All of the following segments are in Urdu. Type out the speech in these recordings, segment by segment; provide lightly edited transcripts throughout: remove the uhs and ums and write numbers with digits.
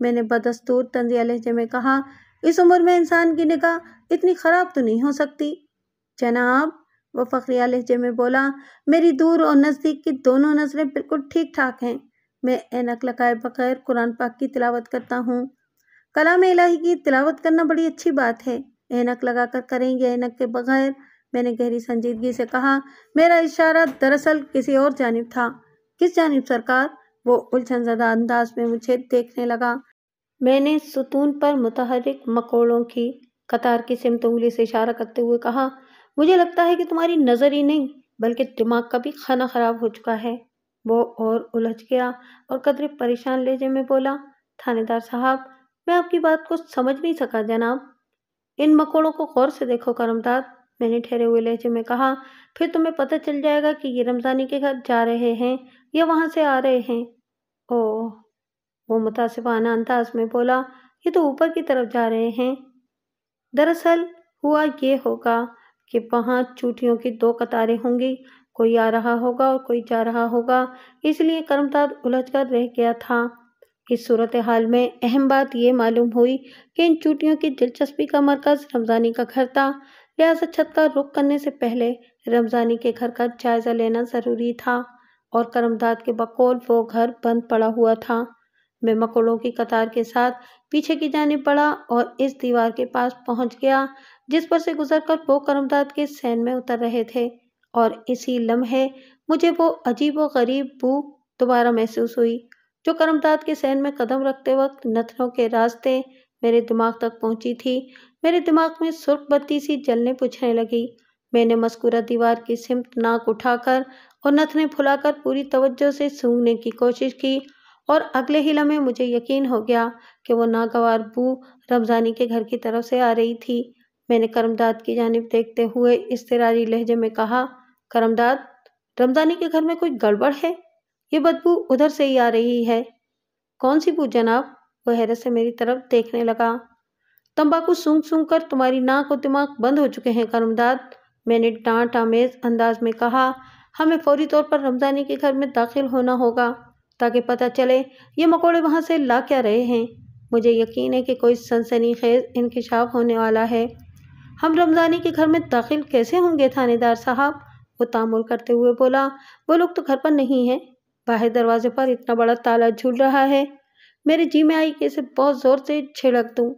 میں نے بدستور طنزیہ لہجے میں کہا، اس عمر میں انسان کی نگاہ اتنی خراب تو نہیں ہو سکتی؟ جناب، وہ فخریہ لہجے میں بولا، میری دور اور نزدیک کی دونوں نظریں بالکل ٹھیک ٹھاک ہیں۔ میں اینک لگائے بغیر قرآن پاک کی تلاوت کرتا ہوں۔ کلام الہی کی تلاوت کرنا بڑی اچھی بات ہے، اینک لگا کر کریں یا اینک کے بغیر؟ میں نے گہری سنجیدگی سے کہا۔ میرا اشارہ دراصل کسی اور جانب تھا۔ کس جانب سرکار؟ وہ الجھن زدہ انداز میں مجھے دیکھنے لگا۔ میں نے ستون پر متحرک مکوڑوں کی قطار کی سمت انگلی سے اشارہ کرتے ہوئے کہا، مجھے لگتا ہے کہ تمہاری نظر ہی نہیں بلکہ دماغ کا بھی خانہ خراب ہو چکا ہے۔ وہ اور الجھ گیا اور قدرے پریشان لہجے میں بولا، تھانے دار صاحب، میں آپ کی بات کو سمجھ نہیں سکا جناب۔ ان مکوڑوں کو غور سے دیکھو کرمداد، میں نے ٹھہرے ہوئے لہجے میں کہا، پھر تمہیں پتہ چل جائے گا کہ یہ رمضانی کے گھر جا رہے ہیں یا وہاں سے آ رہے ہیں۔ اوہ، وہ متاسفانہ انداز میں بولا، یہ تو اوپر کی طرف جا رہے ہیں۔ دراصل ہوا یہ ہوگا کہ وہاں چوٹیوں کی دو قطاریں ہوں گی، کوئی آ رہا ہوگا اور کوئی جا رہا ہوگا، اس لیے کرمداد الجھ کر رہ گیا تھا۔ اس صورتحال میں اہم بات یہ معلوم ہوئی کہ ان چوٹیوں کی دلچسپی کا مرکز رمضانی کا گھر تھا، لہٰذا چھت کا رخ کرنے سے پہلے رمضانی کے گھر کا جائزہ لینا ضروری تھا، اور کرمداد کے بقول وہ گھر بند پڑا ہوا تھا۔ میں مکوڑوں کی قطار کے ساتھ پیچھے کی جانب بڑھا اور اس دیوار کے پاس پہنچ گیا جس پر سے گزر کر وہ کرمداد کے صحن میں اتر رہے تھے، اور اسی لمحے مجھے وہ عجیب و غریب بو دوبارہ محسوس ہوئی جو کرمداد کے صحن میں قدم رکھتے وقت نتنوں کے راستے میرے دماغ تک پہنچی تھی۔ میرے دماغ میں سرخ بتی سی جلنے بجھنے لگی۔ میں نے مذکورہ دیوار کی سمت ناک اٹھا کر اور نتنے پھلا کر پوری توجہ سے سونگھنے کی کوشش کی، اور اگلے ہی لمحے مجھے یقین ہو گیا کہ وہ ناگوار بو رمضانی کے گھر کی طرف سے آ رہی تھی۔ میں نے کرمداد کی جانب دیکھتے ہوئے اضطراری لہجے میں کہا، کرمداد، رمضانی کے گھر میں کوئی گڑبڑ ہے؟ یہ بدبو ادھر سے ہی آ رہی ہے۔ کون سی بو جناب؟ وہ حیرت سے میری طرف دیکھنے لگا۔ تمباکو سونگ سونگ کر تمہاری ناک اور دماغ بند ہو چکے ہیں کرمداد، میں نے ڈانٹ آمیز انداز میں کہا۔ ہمیں فوری طور پر رمضانی کے گھر میں داخل ہونا ہوگا تاکہ پتہ چلے یہ مکوڑے وہاں سے لا کیا رہے ہیں۔ مجھے یقین ہے کہ کوئی سنسنی خیز انکشاف ہونے والا ہے۔ ہم رمضانی کے گھر میں داخل کیسے ہوں گے تھانے دار صاحب؟ وہ تامل کرتے ہوئے بولا، وہ لوگ تو گھر پر نہیں ہیں، باہر دروازے پر اتنا بڑا تالا جھول رہا ہے۔ میرے جی میں آئی کہ اسے بہت زور سے چھڑک دوں،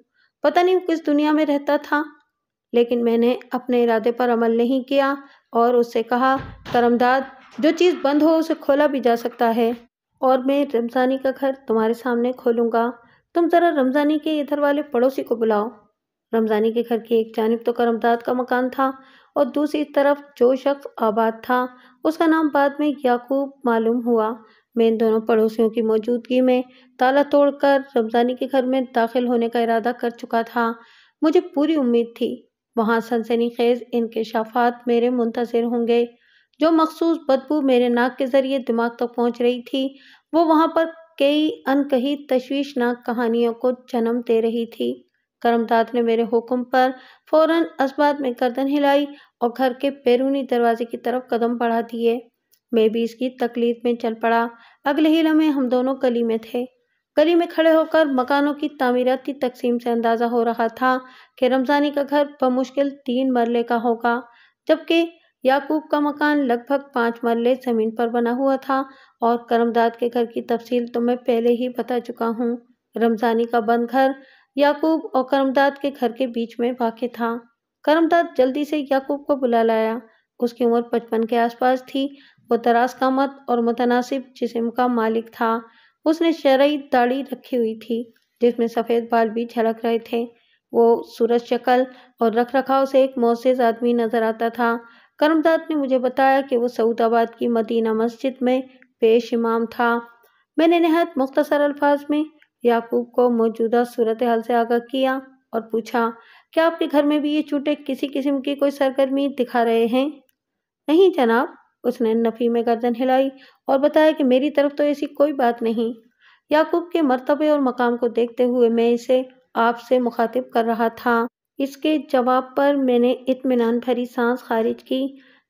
پتہ نہیں وہ کس دنیا میں رہتا تھا، لیکن میں نے اپنے ارادے پر عمل نہیں کیا اور اس سے کہا، کرمداد، جو چیز بند ہو اسے کھولا بھی جا سکتا ہے، اور میں رمضانی کا گھر تمہارے سامنے کھولوں گا۔ تم ذرا رمضانی کے ادھر والے پڑوسی کو بلاؤ۔ رمضانی کے گھر کی ایک جانب تو کرمداد کا مکان تھا اور دوسری طرف جو شخص آباد تھا اس کا نام بعد میں یعقوب معلوم ہوا۔ میں ان دونوں پڑوسیوں کی موجودگی میں تالا توڑ کر رمضانی کے گھر میں داخل ہونے کا ارادہ کر چکا تھا۔ مجھے پوری امید تھی وہاں سنسنی خیز انکشافات میرے منتظر ہوں گے۔ جو مخصوص بدبو میرے ناک کے ذریعے دماغ تک پہنچ رہی تھی وہ وہاں پر کئی انکہی تشویشناک کہانیوں کو جنم دے رہی تھی۔ کرمداد نے میرے حکم پر فوراً اسبات میں گردن ہلائی اور گھر کے بیرونی دروازے کی طرف قدم بڑھا دیے۔ میں بھی اس کی تقلید میں چل پڑا۔ اگلے ہی لمحے ہم دونوں گلی میں تھے۔ گلی میں کھڑے ہو کر مکانوں کی تعمیراتی تقسیم سے اندازہ ہو رہا تھا کہ رمضانی کا گھر بمشکل 3 مرلے کا ہوگا، جبکہ یعقوب کا مکان لگ بھگ 5 مرلے زمین پر بنا ہوا تھا، اور کرمداد کے گھر کی تفصیل تو میں پہلے ہی بتا چکا ہوں۔ رمضانی کا بند گھر یعقوب اور کرمداد کے گھر کے بیچ میں واقع تھا۔ کرمداد جلدی سے یعقوب کو بلا لایا۔ اس کی عمر 55 کے آس پاس تھی۔ وہ دراز قامت اور متناسب جسم کا مالک تھا۔ اس نے شرعی داڑھی رکھی ہوئی تھی جس میں سفید بال بھی جھلک رہے تھے۔ وہ صورت شکل اور رکھ رکھاؤ سے ایک معزز آدمی نظر آتا تھا۔ کرمداد نے مجھے بتایا کہ وہ سعود آباد کی مدینہ مسجد میں پیش امام تھا۔ میں نے نہایت مختصر الفاظ میں یعقوب کو موجودہ صورتحال سے آگاہ کیا اور پوچھا، کیا آپ کے گھر میں بھی یہ چوٹے کسی قسم کی کوئی سرگرمی دکھا رہے ہیں؟ نہیں جناب، اس نے نفی میں گردن ہلائی اور بتایا کہ میری طرف تو ایسی کوئی بات نہیں۔ یعقوب کے مرتبے اور مقام کو دیکھتے ہوئے میں اسے آپ سے مخاطب کر رہا تھا۔ اس کے جواب پر میں نے اطمینان بھری سانس خارج کی،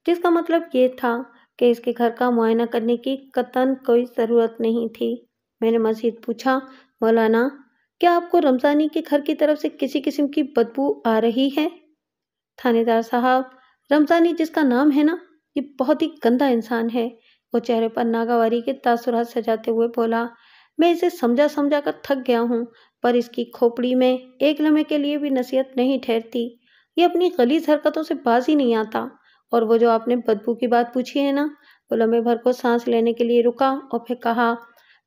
جس کا مطلب یہ تھا کہ اس کے گھر کا معائنہ کرنے کی قطعاً کوئی ضرورت نہیں تھی۔ میں نے مزید پوچھا، مولانا، کیا آپ کو رمضانی کے گھر کی طرف سے کسی قسم کی بدبو آ رہی ہے؟ تھانے دار صاحب، رمضانی جس کا نام ہے نا، یہ بہت ہی گندا انسان ہے۔ وہ چہرے پر ناگواری کے تاثرات سجاتے ہوئے بولا۔ میں اسے سمجھا کر تھک گیا ہوں، پر اس کی کھوپڑی میں ایک لمحے کے لیے بھی نصیحت نہیں ٹھہرتی۔ یہ اپنی غلیظ حرکتوں سے باز ہی نہیں آتا۔ اور وہ جو آپ نے بدبو کی بات پوچھی ہے نا، وہ لمحے بھر کو سانس لینے کے لیے رکا اور پھر کہا،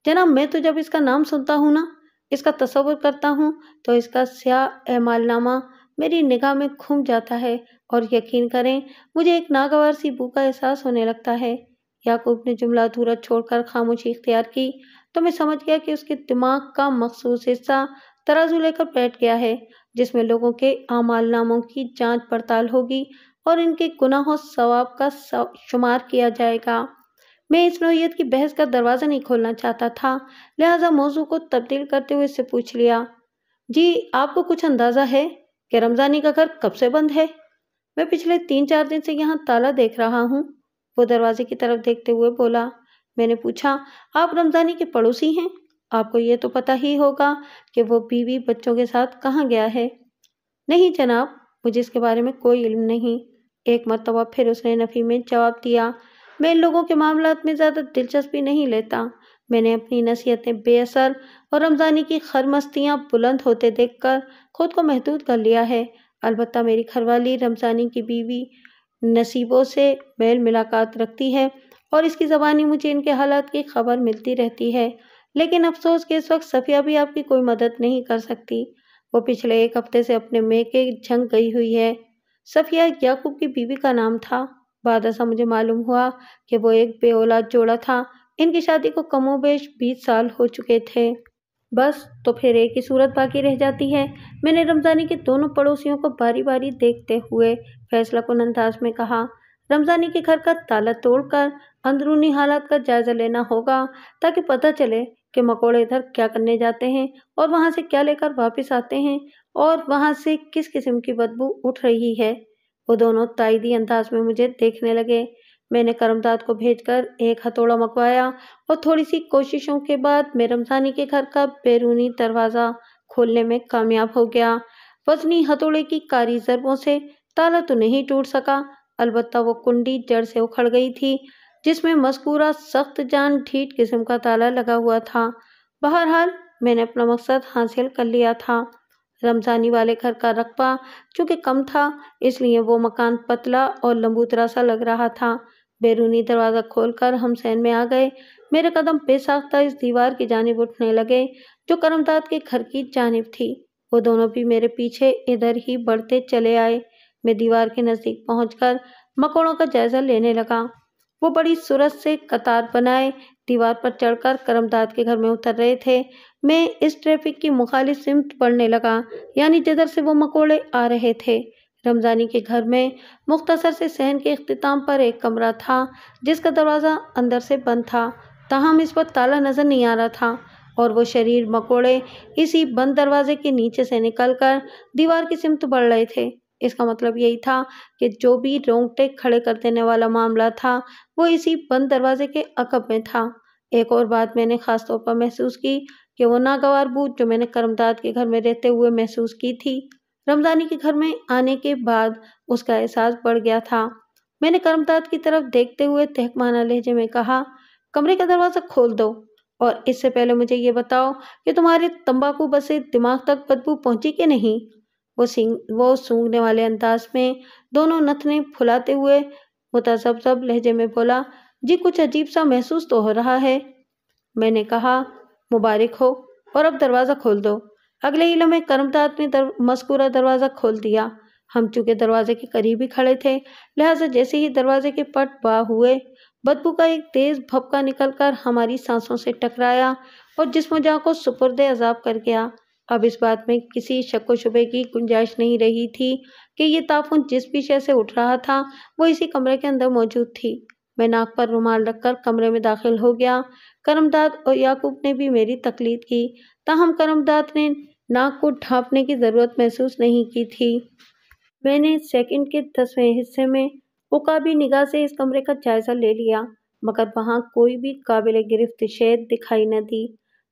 جناب میں تو جب اس کا نام سنتا ہوں نا، اس کا تصور کرتا ہوں تو اس کا سیاہ اعمال نامہ میری نگاہ میں گھوم جاتا ہے اور یقین کریں مجھے ایک ناگوار سی بو کا احساس ہونے لگتا ہے۔ یعقوب نے جملہ ادھورا چھوڑ کر خاموشی اختیار کی تو میں سمجھ گیا کہ اس کے دماغ کا مخصوص حصہ ترازو لے کر بیٹھ گیا ہے، جس میں لوگوں کے اعمال ناموں کی جانچ پڑتال ہوگی اور ان کے گناہ و ثواب کا شمار کیا جائے گا۔ میں اس نوعیت کی بحث کا دروازہ نہیں کھولنا چاہتا تھا، لہٰذا موضوع کو تبدیل کرتے ہوئے اس سے پوچھ لیا، جی آپ کو کچھ اندازہ ہے کہ رمضانی کا گھر کب سے بند ہے؟ میں پچھلے 3-4 دن سے یہاں تالا دیکھ رہا ہوں، وہ دروازے کی طرف دیکھتے ہوئے بولا۔ میں نے پوچھا، آپ رمضانی کے پڑوسی ہیں؟ آپ کو یہ تو پتہ ہی ہوگا کہ وہ بیوی بچوں کے ساتھ کہاں گیا ہے۔ نہیں جناب، مجھے اس کے بارے میں کوئی علم نہیں۔ ایک مرتبہ پھر اس نے نفی میں جواب دیا۔ میں ان لوگوں کے معاملات میں زیادہ دلچسپی نہیں لیتا۔ میں نے اپنی نصیحتیں بے اثر اور رمضانی کی خرمستیاں بلند ہوتے دیکھ کر خود کو محدود کر لیا ہے۔ البتہ میری گھر والی رمضانی کی بیوی نصیبوں سے میل ملاقات رکھتی ہے اور اس کی زبانی مجھے ان کے حالات کی خبر ملتی رہتی ہے، لیکن افسوس کہ اس وقت صفیہ بھی آپ کی کوئی مدد نہیں کر سکتی۔ وہ پچھلے 1 ہفتے سے اپنے میکے جھنگ گئی ہوئی ہے۔ صفیہ یعقوب کی بیوی کا نام تھا۔ بعد ازاں مجھے معلوم ہوا کہ وہ ایک بے اولاد جوڑا تھا۔ ان کی شادی کو کم و بیش 20 سال ہو چکے تھے۔ بس تو پھر ایک ہی صورت باقی رہ جاتی ہے۔ میں نے رمضانی کے دونوں پڑوسیوں کو باری باری دیکھتے ہوئے فیصلہ کن انداز میں کہا، رمضانی کے گھر کا تالا توڑ کر اندرونی حالات کا جائزہ لینا ہوگا تاکہ پتہ چلے کہ مکوڑے ادھر کیا کرنے جاتے ہیں اور وہاں سے کیا لے کر واپس آتے ہیں اور وہاں سے کس قسم کی بدبو اٹھ رہی ہے۔ وہ دونوں تائیدی انداز میں مجھے دیکھنے لگے۔ میں نے کرمداد کو بھیج کر ایک ہتھوڑا منگوایا اور تھوڑی سی کوششوں کے بعد میں رمضانی کے گھر کا بیرونی دروازہ کھولنے میں کامیاب ہو گیا۔ وزنی ہتھوڑے کی کاری ضربوں سے تالا تو نہیں ٹوٹ سکا، البتہ وہ کنڈی جڑ سے اکھڑ گئی تھی جس میں مذکورہ سخت جان ڈھیٹ قسم کا تالا لگا ہوا تھا۔ بہرحال میں نے اپنا مقصد حاصل کر لیا تھا۔ رمضانی والے گھر کا رقبہ چونکہ کم تھا، اس لیے وہ مکان پتلا اور لمبوترا سا لگ رہا تھا۔ بیرونی دروازہ کھول کر ہم سین میں آ گئے۔ میرے قدم بے ساختہ اس دیوار کی جانب اٹھنے لگے جو کرمداد کے گھر کی جانب تھی۔ وہ دونوں بھی میرے پیچھے ادھر ہی بڑھتے چلے آئے۔ میں دیوار کے نزدیک پہنچ کر مکوڑوں کا جائزہ لینے لگا۔ وہ بڑی سرعت سے قطار بنائے دیوار پر چڑھ کر کرمداد کے گھر میں اتر رہے تھے۔ میں اس ٹریفک کی مخالف سمت بڑھنے لگا، یعنی جدھر سے وہ مکوڑے آ رہے تھے۔ رمضانی کے گھر میں مختصر سے صحن کے اختتام پر ایک کمرہ تھا جس کا دروازہ اندر سے بند تھا، تاہم اس پر تالا نظر نہیں آ رہا تھا اور وہ شریر مکوڑے اسی بند دروازے کے نیچے سے نکل کر دیوار کی سمت بڑھ رہے تھے۔ اس کا مطلب یہی تھا کہ جو بھی رونگٹے کھڑے کر دینے والا معاملہ تھا وہ اسی بند دروازے کے عقب میں تھا۔ ایک اور بات میں نے خاص طور پر محسوس کی کہ وہ ناگوار بو جو میں نے کرمداد کے گھر میں رہتے ہوئے محسوس کی تھی، رمضانی کے گھر میں آنے کے بعد اس کا احساس بڑھ گیا تھا۔ میں نے کرمداد کی طرف دیکھتے ہوئے تہکمانہ لہجے میں کہا، کمرے کا دروازہ کھول دو اور اس سے پہلے مجھے یہ بتاؤ کہ تمہارے تمباکو بسے دماغ تک بدبو پہنچی کہ نہیں؟ وہ سونگنے والے انداز میں دونوں نتنے پھلاتے ہوئے متذبذب لہجے میں بولا، جی کچھ عجیب سا محسوس تو ہو رہا ہے۔ میں نے کہا، مبارک ہو، اور اب دروازہ کھول دو۔ اگلے ہی لمحے کرمداد نے مذکورہ دروازہ کھول دیا۔ ہم چونکہ دروازے کے قریب ہی کھڑے تھے، لہٰذا جیسے ہی دروازے کے پٹ باہ ہوئے، بدبو کا ایک تیز بھپکا نکل کر ہماری سانسوں سے ٹکرایا اور جسم و جاں کو سپرد عذاب کر گیا۔ اب اس بات میں کسی شک و شبے کی گنجائش نہیں رہی تھی کہ یہ تعفن جس بھی شے سے اٹھ رہا تھا وہ اسی کمرے کے اندر موجود تھی۔ میں ناک پر رومال رکھ کر کمرے میں داخل ہو گیا۔ کرمداد اور یعقوب نے بھی میری تقلید کی، تاہم کرمداد نے ناک کو ڈھانپنے کی ضرورت محسوس نہیں کی تھی۔ میں نے سیکنڈ کے 10ویں حصے میں عقابی نگاہ سے اس کمرے کا جائزہ لے لیا، مگر وہاں کوئی بھی قابل گرفت شے دکھائی نہ دی۔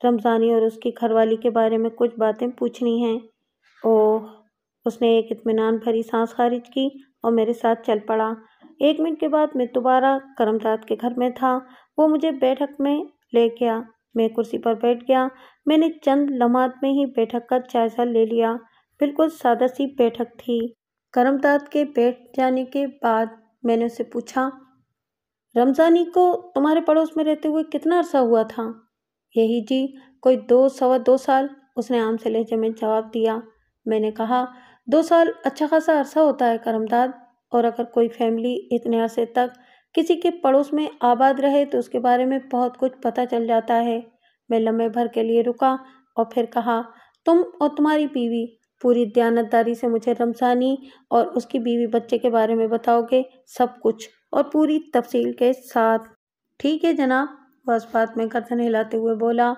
رمضانی اور اس کی گھر والی کے بارے میں کچھ باتیں پوچھنی ہیں۔ اوہ، اس نے ایک اطمینان بھری سانس خارج کی اور میرے ساتھ چل پڑا۔ 1 منٹ کے بعد میں دوبارہ کرمداد کے گھر میں تھا۔ وہ مجھے بیٹھک میں لے گیا۔ میں کرسی پر بیٹھ گیا۔ میں نے چند لمحات میں ہی بیٹھک کا جائزہ لے لیا۔ بالکل سادہ سی بیٹھک تھی۔ کرمداد کے بیٹھ جانے کے بعد میں نے اسے پوچھا، رمضانی کو تمہارے پڑوس میں رہتے ہوئے کتنا عرصہ ہوا تھا؟ یہی جی، کوئی 2 سوا 2 سال، اس نے عام سے لہجے میں جواب دیا۔ میں نے کہا، 2 سال اچھا خاصا عرصہ ہوتا ہے کرمداد، اور اگر کوئی فیملی اتنے عرصے تک کسی کے پڑوس میں آباد رہے تو اس کے بارے میں بہت کچھ پتہ چل جاتا ہے۔ میں لمحے بھر کے لیے رکا اور پھر کہا، تم اور تمہاری بیوی پوری دیانتداری سے مجھے رمضانی اور اس کی بیوی بچے کے بارے میں بتاؤ گے، سب کچھ اور پوری تفصیل کے ساتھ؟ ٹھیک ہے جناب، وہ اس بات میں گردن ہلاتے ہوئے بولا۔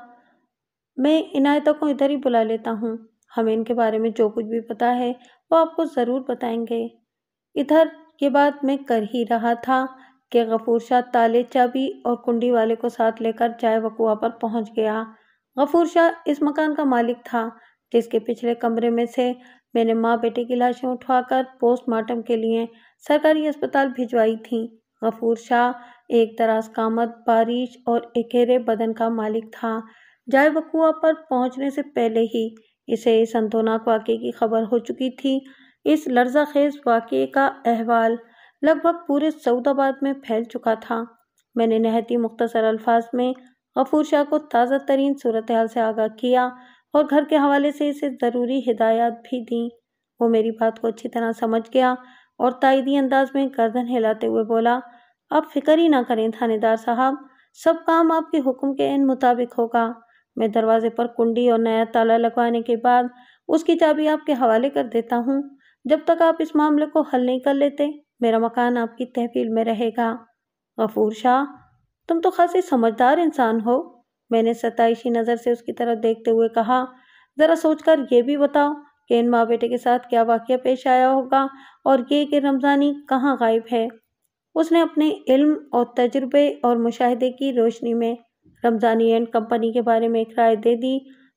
میں عنایتہ کو ادھر ہی بلا لیتا ہوں، ہمیں ان کے بارے میں جو کچھ بھی پتا ہے وہ آپ کو ضرور بتائیں گے۔ ادھر یہ بات میں کر ہی رہا تھا کہ غفور شاہ تالے، چابی اور کنڈی والے کو ساتھ لے کر جائے وقوع پر پہنچ گیا۔ غفور شاہ اس مکان کا مالک تھا جس کے پچھلے کمرے میں سے میں نے ماں بیٹے کی لاشیں اٹھوا کر پوسٹ مارٹم کے لیے سرکاری اسپتال بھجوائی تھیں۔ غفور شاہ ایک دراز قامت، باریش اور اکیرے بدن کا مالک تھا۔ جائے وقوع پر پہنچنے سے پہلے ہی اسے اس اندوناک واقعے کی خبر ہو چکی تھی۔ اس لرزہ خیز واقعے کا احوال لگ بھگ پورے سعود آباد میں پھیل چکا تھا۔ میں نے نہایت ہی مختصر الفاظ میں غفور شاہ کو تازہ ترین صورتحال سے آگاہ کیا اور گھر کے حوالے سے اسے ضروری ہدایات بھی دیں۔ وہ میری بات کو اچھی طرح سمجھ گیا اور تائیدی انداز میں گردن ہلاتے ہوئے بولا، آپ فکر ہی نہ کریں تھانے دار صاحب، سب کام آپ کے حکم کے عین مطابق ہوگا۔ میں دروازے پر کنڈی اور نیا تالا لگوانے کے بعد اس کی چابی آپ کے حوالے کر دیتا ہوں۔ جب تک آپ اس معاملے کو حل نہیں کر لیتے میرا مکان آپ کی تحویل میں رہے گا۔ غفور شاہ، تم تو خاصی سمجھدار انسان ہو، میں نے ستائشی نظر سے اس کی طرف دیکھتے ہوئے کہا۔ ذرا سوچ کر یہ بھی بتاؤ کہ ان ماں بیٹے کے ساتھ کیا واقعہ پیش آیا ہوگا اور یہ کہ رمضانی کہاں غائب ہے؟ اس نے اپنے علم اور تجربے اور مشاہدے کی روشنی میں رمضانی اینڈ کمپنی کے بارے میں ایک رائے دے دی۔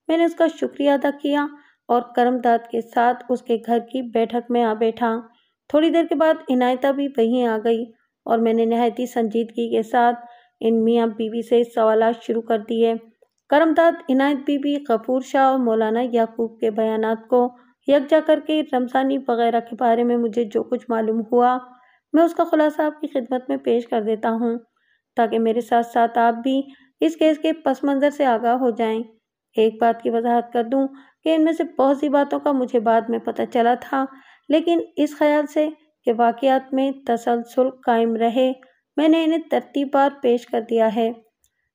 میں نے اس کا شکریہ ادا کیا اور کرمداد کے ساتھ اس کے گھر کی بیٹھک میں آ بیٹھا۔ تھوڑی دیر کے بعد عنایتہ بھی وہیں آ گئی اور میں نے نہایت ہی سنجیدگی کے ساتھ ان میاں بیوی سے سوالات شروع کر دیے۔ کرمداد، عنایت بی بی، غفور شاہ اور مولانا یعقوب کے بیانات کو یکجا کر کے رمضانی وغیرہ کے بارے میں مجھے جو کچھ معلوم ہوا میں اس کا خلاصہ آپ کی خدمت میں پیش کر دیتا ہوں تاکہ میرے ساتھ ساتھ آپ بھی اس کیس کے پس منظر سے آگاہ ہو جائیں۔ ایک بات کی وضاحت کر دوں کہ ان میں سے بہت سی باتوں کا مجھے بعد میں پتہ چلا تھا، لیکن اس خیال سے کہ واقعات میں تسلسل قائم رہے میں نے انہیں ترتیب بار پیش کر دیا ہے۔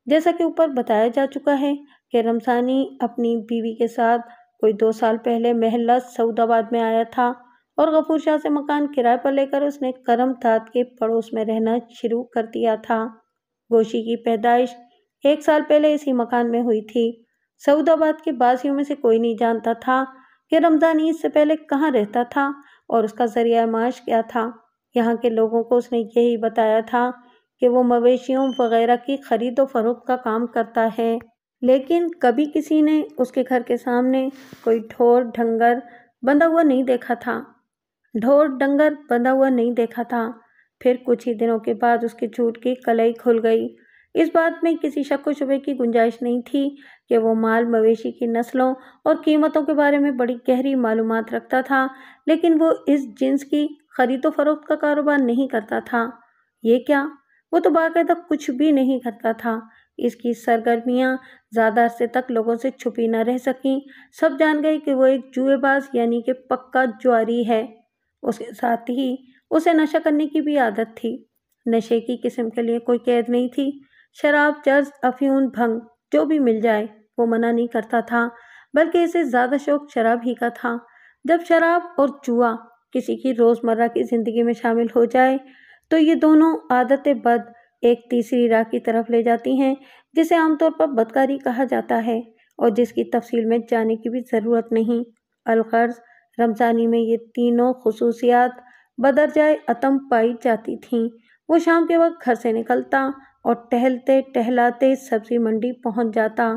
جیسا کہ اوپر بتایا جا چکا ہے کہ رمضانی اپنی بیوی کے ساتھ کوئی 2 سال پہلے محلہ سعود آباد میں آیا تھا اور غفور شاہ سے مکان کرائے پر لے کر اس نے کرمداد کے پڑوس میں رہنا شروع کر دیا تھا۔ گوشی کی پیدائش 1 سال پہلے اسی مکان میں ہوئی تھی۔ سعود آباد کے باسیوں میں سے کوئی نہیں جانتا تھا کہ رمضانی اس سے پہلے کہاں رہتا تھا اور اس کا ذریعہ معاش کیا تھا۔ یہاں کے لوگوں کو اس نے یہی بتایا تھا کہ وہ مویشیوں وغیرہ کی خرید و فروخت کا کام کرتا ہے، لیکن کبھی کسی نے اس کے گھر کے سامنے کوئی ڈھور ڈنگر بندھا ہوا نہیں دیکھا تھا۔ پھر کچھ ہی دنوں کے بعد اس کے جھوٹ کی کلائی کھل گئی۔ اس بات میں کسی شک و شبے کی گنجائش نہیں تھی کہ وہ مال مویشی کی نسلوں اور قیمتوں کے بارے میں بڑی گہری معلومات رکھتا تھا، لیکن وہ اس جنس کی خرید و فروخت کا کاروبار نہیں کرتا تھا۔ یہ کیا؟ وہ تو باقاعدہ کچھ بھی نہیں کرتا تھا۔ اس کی سرگرمیاں زیادہ عرصے تک لوگوں سے چھپی نہ رہ سکیں۔ سب جان گئے کہ وہ ایک جوئے باز یعنی کہ پکا جواری ہے۔ اس کے ساتھ ہی اسے نشہ کرنے کی بھی عادت تھی۔ نشے کی قسم کے لیے کوئی قید نہیں تھی۔ شراب، چرس، افیون، بھنگ جو بھی مل جائے وہ منع نہیں کرتا تھا، بلکہ اسے زیادہ شوق شراب ہی کا تھا۔ جب شراب اور جوا کسی کی روزمرہ کی زندگی میں شامل ہو جائے تو یہ دونوں عادت بد ایک تیسری راہ کی طرف لے جاتی ہیں جسے عام طور پر بدکاری کہا جاتا ہے اور جس کی تفصیل میں جانے کی بھی ضرورت نہیں۔ الغرض رمضانی میں یہ تینوں خصوصیات بدرجائے اتم پائی جاتی تھیں۔ وہ شام کے وقت گھر سے نکلتا اور ٹہلتے ٹہلاتے سبزی منڈی پہنچ جاتا۔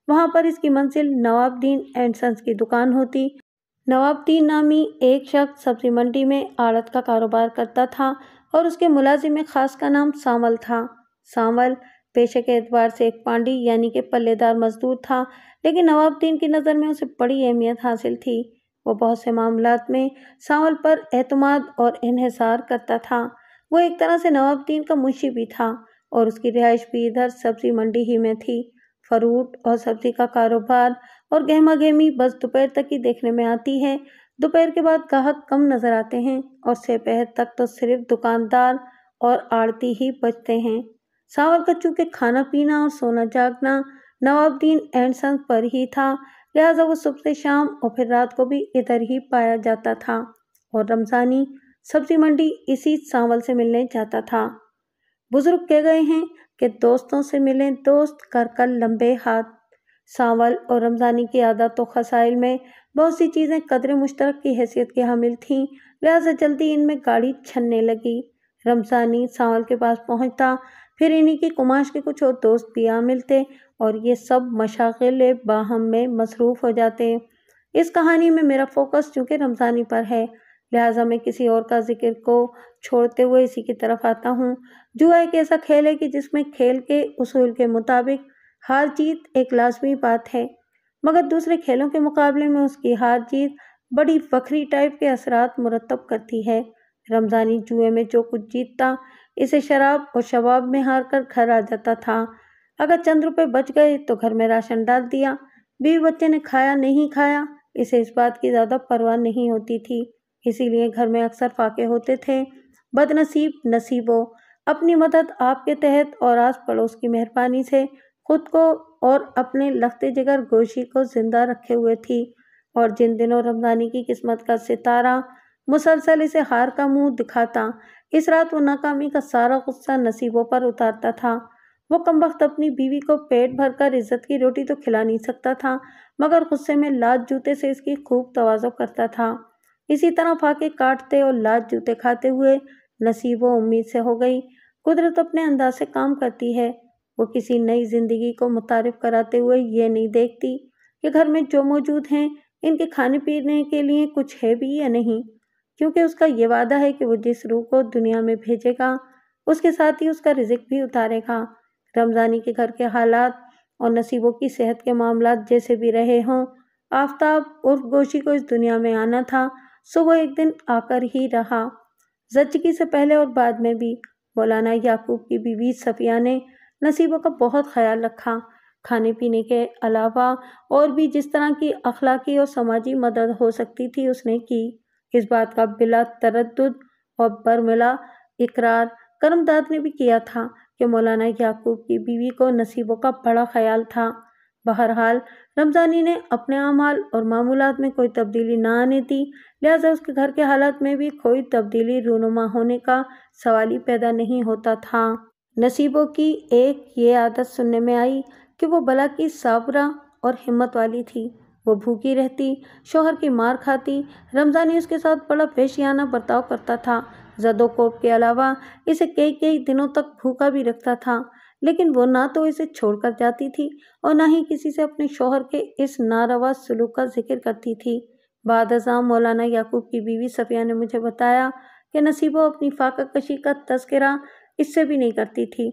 وہاں پر اس کی منزل نوابدین اینڈ سنس کی دکان ہوتی۔ نوابدین نامی ایک شخص سبزی منڈی میں آڑت کا کاروبار کرتا تھا اور اس کے ملازم خاص کا نام سانول تھا۔ سانول پیشے کے اعتبار سے ایک پانڈی یعنی کہ پلے دار مزدور تھا، لیکن نوابدین کی نظر میں اسے بڑی اہمیت حاصل تھی۔ وہ بہت سے معاملات میں سانول پر اعتماد اور انحصار کرتا تھا۔ وہ ایک طرح سے نوابدین کا منشی بھی تھا اور اس کی رہائش بھی ادھر سبزی منڈی ہی میں تھی۔ فروٹ اور سبزی کا کاروبار اور گہما گہمی بس دوپہر تک ہی دیکھنے میں آتی ہے۔ دوپہر کے بعد گاہک کم نظر آتے ہیں اور سے پہر تک تو صرف دکاندار اور آڑتی ہی بچتے ہیں۔ سانول کا چونکہ کھانا پینا اور سونا جاگنا نوابدین اینڈ سنس پر ہی تھا، لہٰذا وہ صبح سے شام اور پھر رات کو بھی ادھر ہی پایا جاتا تھا اور رمضانی سبزی منڈی اسی سانول سے ملنے جاتا تھا۔ بزرگ کہہ گئے ہیں کہ دوستوں سے ملیں دوست کر کر لمبے ہاتھ۔ سانول اور رمضانی کی عادات و خصائل میں بہت سی چیزیں قدر مشترک کی حیثیت کے حامل تھیں، لہٰذا جلدی ان میں گاڑی چھننے لگی۔ رمضانی سانول کے پاس پہنچتا، پھر انہی کی کماش کے کچھ اور دوست بھی آ ملتے اور یہ سب مشاغل باہم میں مصروف ہو جاتے۔ اس کہانی میں میرا فوکس چونکہ رمضانی پر ہے، لہٰذا میں کسی اور کا ذکر کو چھوڑتے ہوئے اسی کی طرف آتا ہوں۔ جوا ایک ایسا کھیل ہے کہ جس میں کھیل کے اصول کے مطابق ہار جیت ایک لازمی بات ہے، مگر دوسرے کھیلوں کے مقابلے میں اس کی ہار جیت بڑی وکری ٹائپ کے اثرات مرتب کرتی ہے۔ رمضانی جوئے میں جو کچھ جیتتا اسے شراب اور شباب میں ہار کر گھر آ جاتا تھا۔ اگر چند روپے بچ گئے تو گھر میں راشن ڈال دیا، بیوی بچے نے کھایا نہیں کھایا اسے اس بات کی زیادہ پرواہ نہیں ہوتی تھی، اسی لیے گھر میں اکثر فاقے ہوتے تھے۔ بد نصیب نصیبو اپنی مدد آپ کے تحت اور آس پڑوس کی مہربانی سے خود کو اور اپنے لخت جگر گوشی کو زندہ رکھے ہوئے تھی، اور جن دنوں رمضانی کی قسمت کا ستارہ مسلسل اسے ہار کا منہ دکھاتا، اس رات وہ ناکامی کا سارا غصہ نصیبوں پر اتارتا تھا۔ وہ کمبخت اپنی بیوی کو پیٹ بھر کر عزت کی روٹی تو کھلا نہیں سکتا تھا، مگر غصے میں لات جوتے سے اس کی خوب تواضع کرتا تھا۔ اسی طرح فاقے کاٹتے اور لات جوتے کھاتے ہوئے نصیبوں امید سے ہو گئی۔ قدرت اپنے انداز سے کام کرتی ہے، وہ کسی نئی زندگی کو متعارف کراتے ہوئے یہ نہیں دیکھتی کہ گھر میں جو موجود ہیں ان کے کھانے پینے کے لیے کچھ ہے بھی یا نہیں، کیونکہ اس کا یہ وعدہ ہے کہ وہ جس روح کو دنیا میں بھیجے گا اس کے ساتھ ہی اس کا رزق بھی اتارے گا۔ رمضانی کے گھر کے حالات اور نصیبوں کی صحت کے معاملات جیسے بھی رہے ہوں، آفتاب عرف گوشی کو اس دنیا میں آنا تھا، سو وہ ایک دن آ کر ہی رہا۔ زچگی سے پہلے اور بعد میں بھی مولانا یعقوب کی بیوی صفیہ نے نصیبوں کا بہت خیال رکھا۔ کھانے پینے کے علاوہ اور بھی جس طرح کی اخلاقی اور سماجی مدد ہو سکتی تھی اس نے کی۔ اس بات کا بلا تردد اور برملا اقرار کرمداد نے بھی کیا تھا کہ مولانا یعقوب کی بیوی کو نصیبوں کا بڑا خیال تھا۔ بہرحال رمضانی نے اپنے اعمال اور معمولات میں کوئی تبدیلی نہ آنے دی، لہٰذا اس کے گھر کے حالات میں بھی کوئی تبدیلی رونما ہونے کا سوال ہی پیدا نہیں ہوتا تھا۔ نصیبوں کی ایک یہ عادت سننے میں آئی کہ وہ بلا کی صابرہ اور ہمت والی تھی۔ وہ بھوکی رہتی، شوہر کی مار کھاتی، رمضانی اس کے ساتھ بڑا وحشیانہ برتاؤ کرتا تھا، زد و کوب کے علاوہ اسے کئی دنوں تک بھوکا بھی رکھتا تھا، لیکن وہ نہ تو اسے چھوڑ کر جاتی تھی اور نہ ہی کسی سے اپنے شوہر کے اس ناروا سلوک کا ذکر کرتی تھی۔ بعد ازاں مولانا یعقوب کی بیوی صفیہ نے مجھے بتایا کہ نصیبہ اپنی فاقہ کشی کا تذکرہ اس سے بھی نہیں کرتی تھی،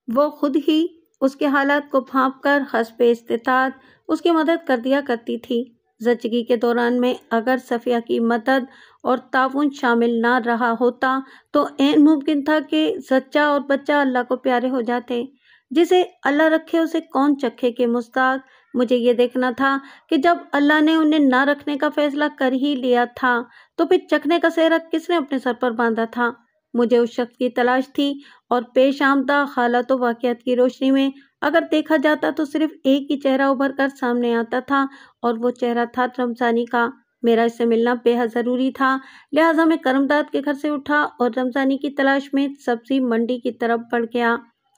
وہ خود ہی اس کے حالات کو بھانپ کر حسب استطاعت اس کی مدد کر دیا کرتی تھی۔ زچگی کے دوران میں اگر صفیہ کی مدد اور تعاون شامل نہ رہا ہوتا تو عین ممکن تھا کہ زچہ اور بچہ اللہ کو پیارے ہو جاتے۔ جسے اللہ رکھے اسے کون چکھے کے مستاق۔ مجھے یہ دیکھنا تھا کہ جب اللہ نے انہیں نہ رکھنے کا فیصلہ کر ہی لیا تھا تو پھر چکھنے کا سہرا کس نے اپنے سر پر باندھا تھا۔ مجھے اس شخص کی تلاش تھی اور پیش آمدہ حالات و واقعات کی روشنی میں اگر دیکھا جاتا تو صرف ایک ہی چہرہ ابھر کر سامنے آتا تھا اور وہ چہرہ تھا رمضانی کا۔ میرا اس سے ملنا بے حد ضروری تھا، لہٰذا میں کرمداد کے گھر سے اٹھا اور رمضانی کی تلاش میں سبزی منڈی کی طرف بڑھ گیا۔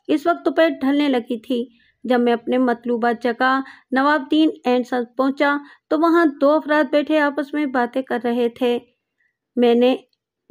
اس وقت دوپہر ڈھلنے لگی تھی۔ جب میں اپنے مطلوبہ جگہ نوابدین اینڈ سنس پہنچا تو وہاں دو افراد بیٹھے آپس میں باتیں کر رہے تھے۔ میں نے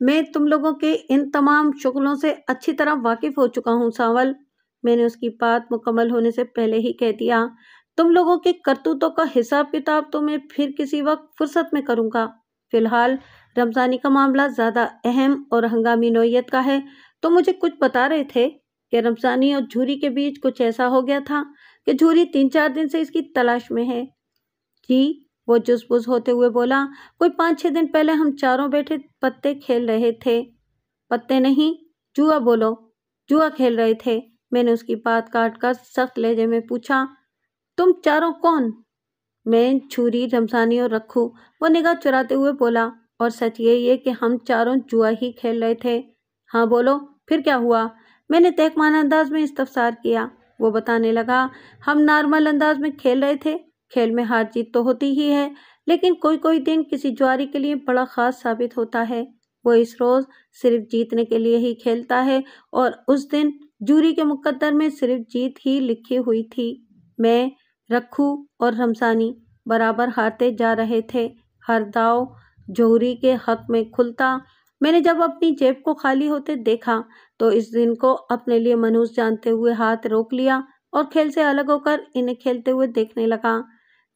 میں تم لوگوں کے ان تمام شغلوں سے اچھی طرح واقف ہو چکا ہوں سانول، میں نے اس کی بات مکمل ہونے سے پہلے ہی کہہ دیا۔ تم لوگوں کے کرتوتوں کا حساب کتاب تو میں پھر کسی وقت فرصت میں کروں گا۔ فی الحال رمضانی کا معاملہ زیادہ اہم اور ہنگامی نوعیت کا ہے۔ تو مجھے کچھ بتا رہے تھے کہ رمضانی اور جھوری کے بیچ کچھ ایسا ہو گیا تھا کہ جھوری 3-4 دن سے اس کی تلاش میں ہے۔ جی، وہ جز بز ہوتے ہوئے بولا، کوئی 5-6 دن پہلے ہم چاروں بیٹھے پتے کھیل رہے تھے۔ پتے نہیں، جوا بولو، جوا کھیل رہے تھے۔ میں نے اس کی بات کاٹ کر سخت لہجے میں پوچھا، تم چاروں کون؟ میں، جھوری، رمضانی اور رکھو، وہ نگاہ چراتے ہوئے بولا، اور سچ یہی ہے کہ ہم چاروں جوا ہی کھیل رہے تھے۔ ہاں بولو، پھر کیا ہوا؟ میں نے تحقیرانہ انداز میں استفسار کیا۔ وہ بتانے لگا، ہم نارمل انداز میں کھیل رہے تھے، کھیل میں ہار جیت تو ہوتی ہی ہے، لیکن کوئی دن کسی جواری کے لیے بڑا خاص ثابت ہوتا ہے۔ وہ اس روز صرف جیتنے کے لیے ہی کھیلتا ہے، اور اس دن جوری کے مقدر میں صرف جیت ہی لکھی ہوئی تھی۔ میں، رکھو اور رمضانی برابر ہارتے جا رہے تھے۔ ہر داؤ جوہری کے حق میں کھلتا۔ میں نے جب اپنی جیب کو خالی ہوتے دیکھا تو اس دن کو اپنے لیے منحوس جانتے ہوئے ہاتھ روک لیا اور کھیل سے الگ ہو کر انہیں کھیلتے ہوئے دیکھنے لگا۔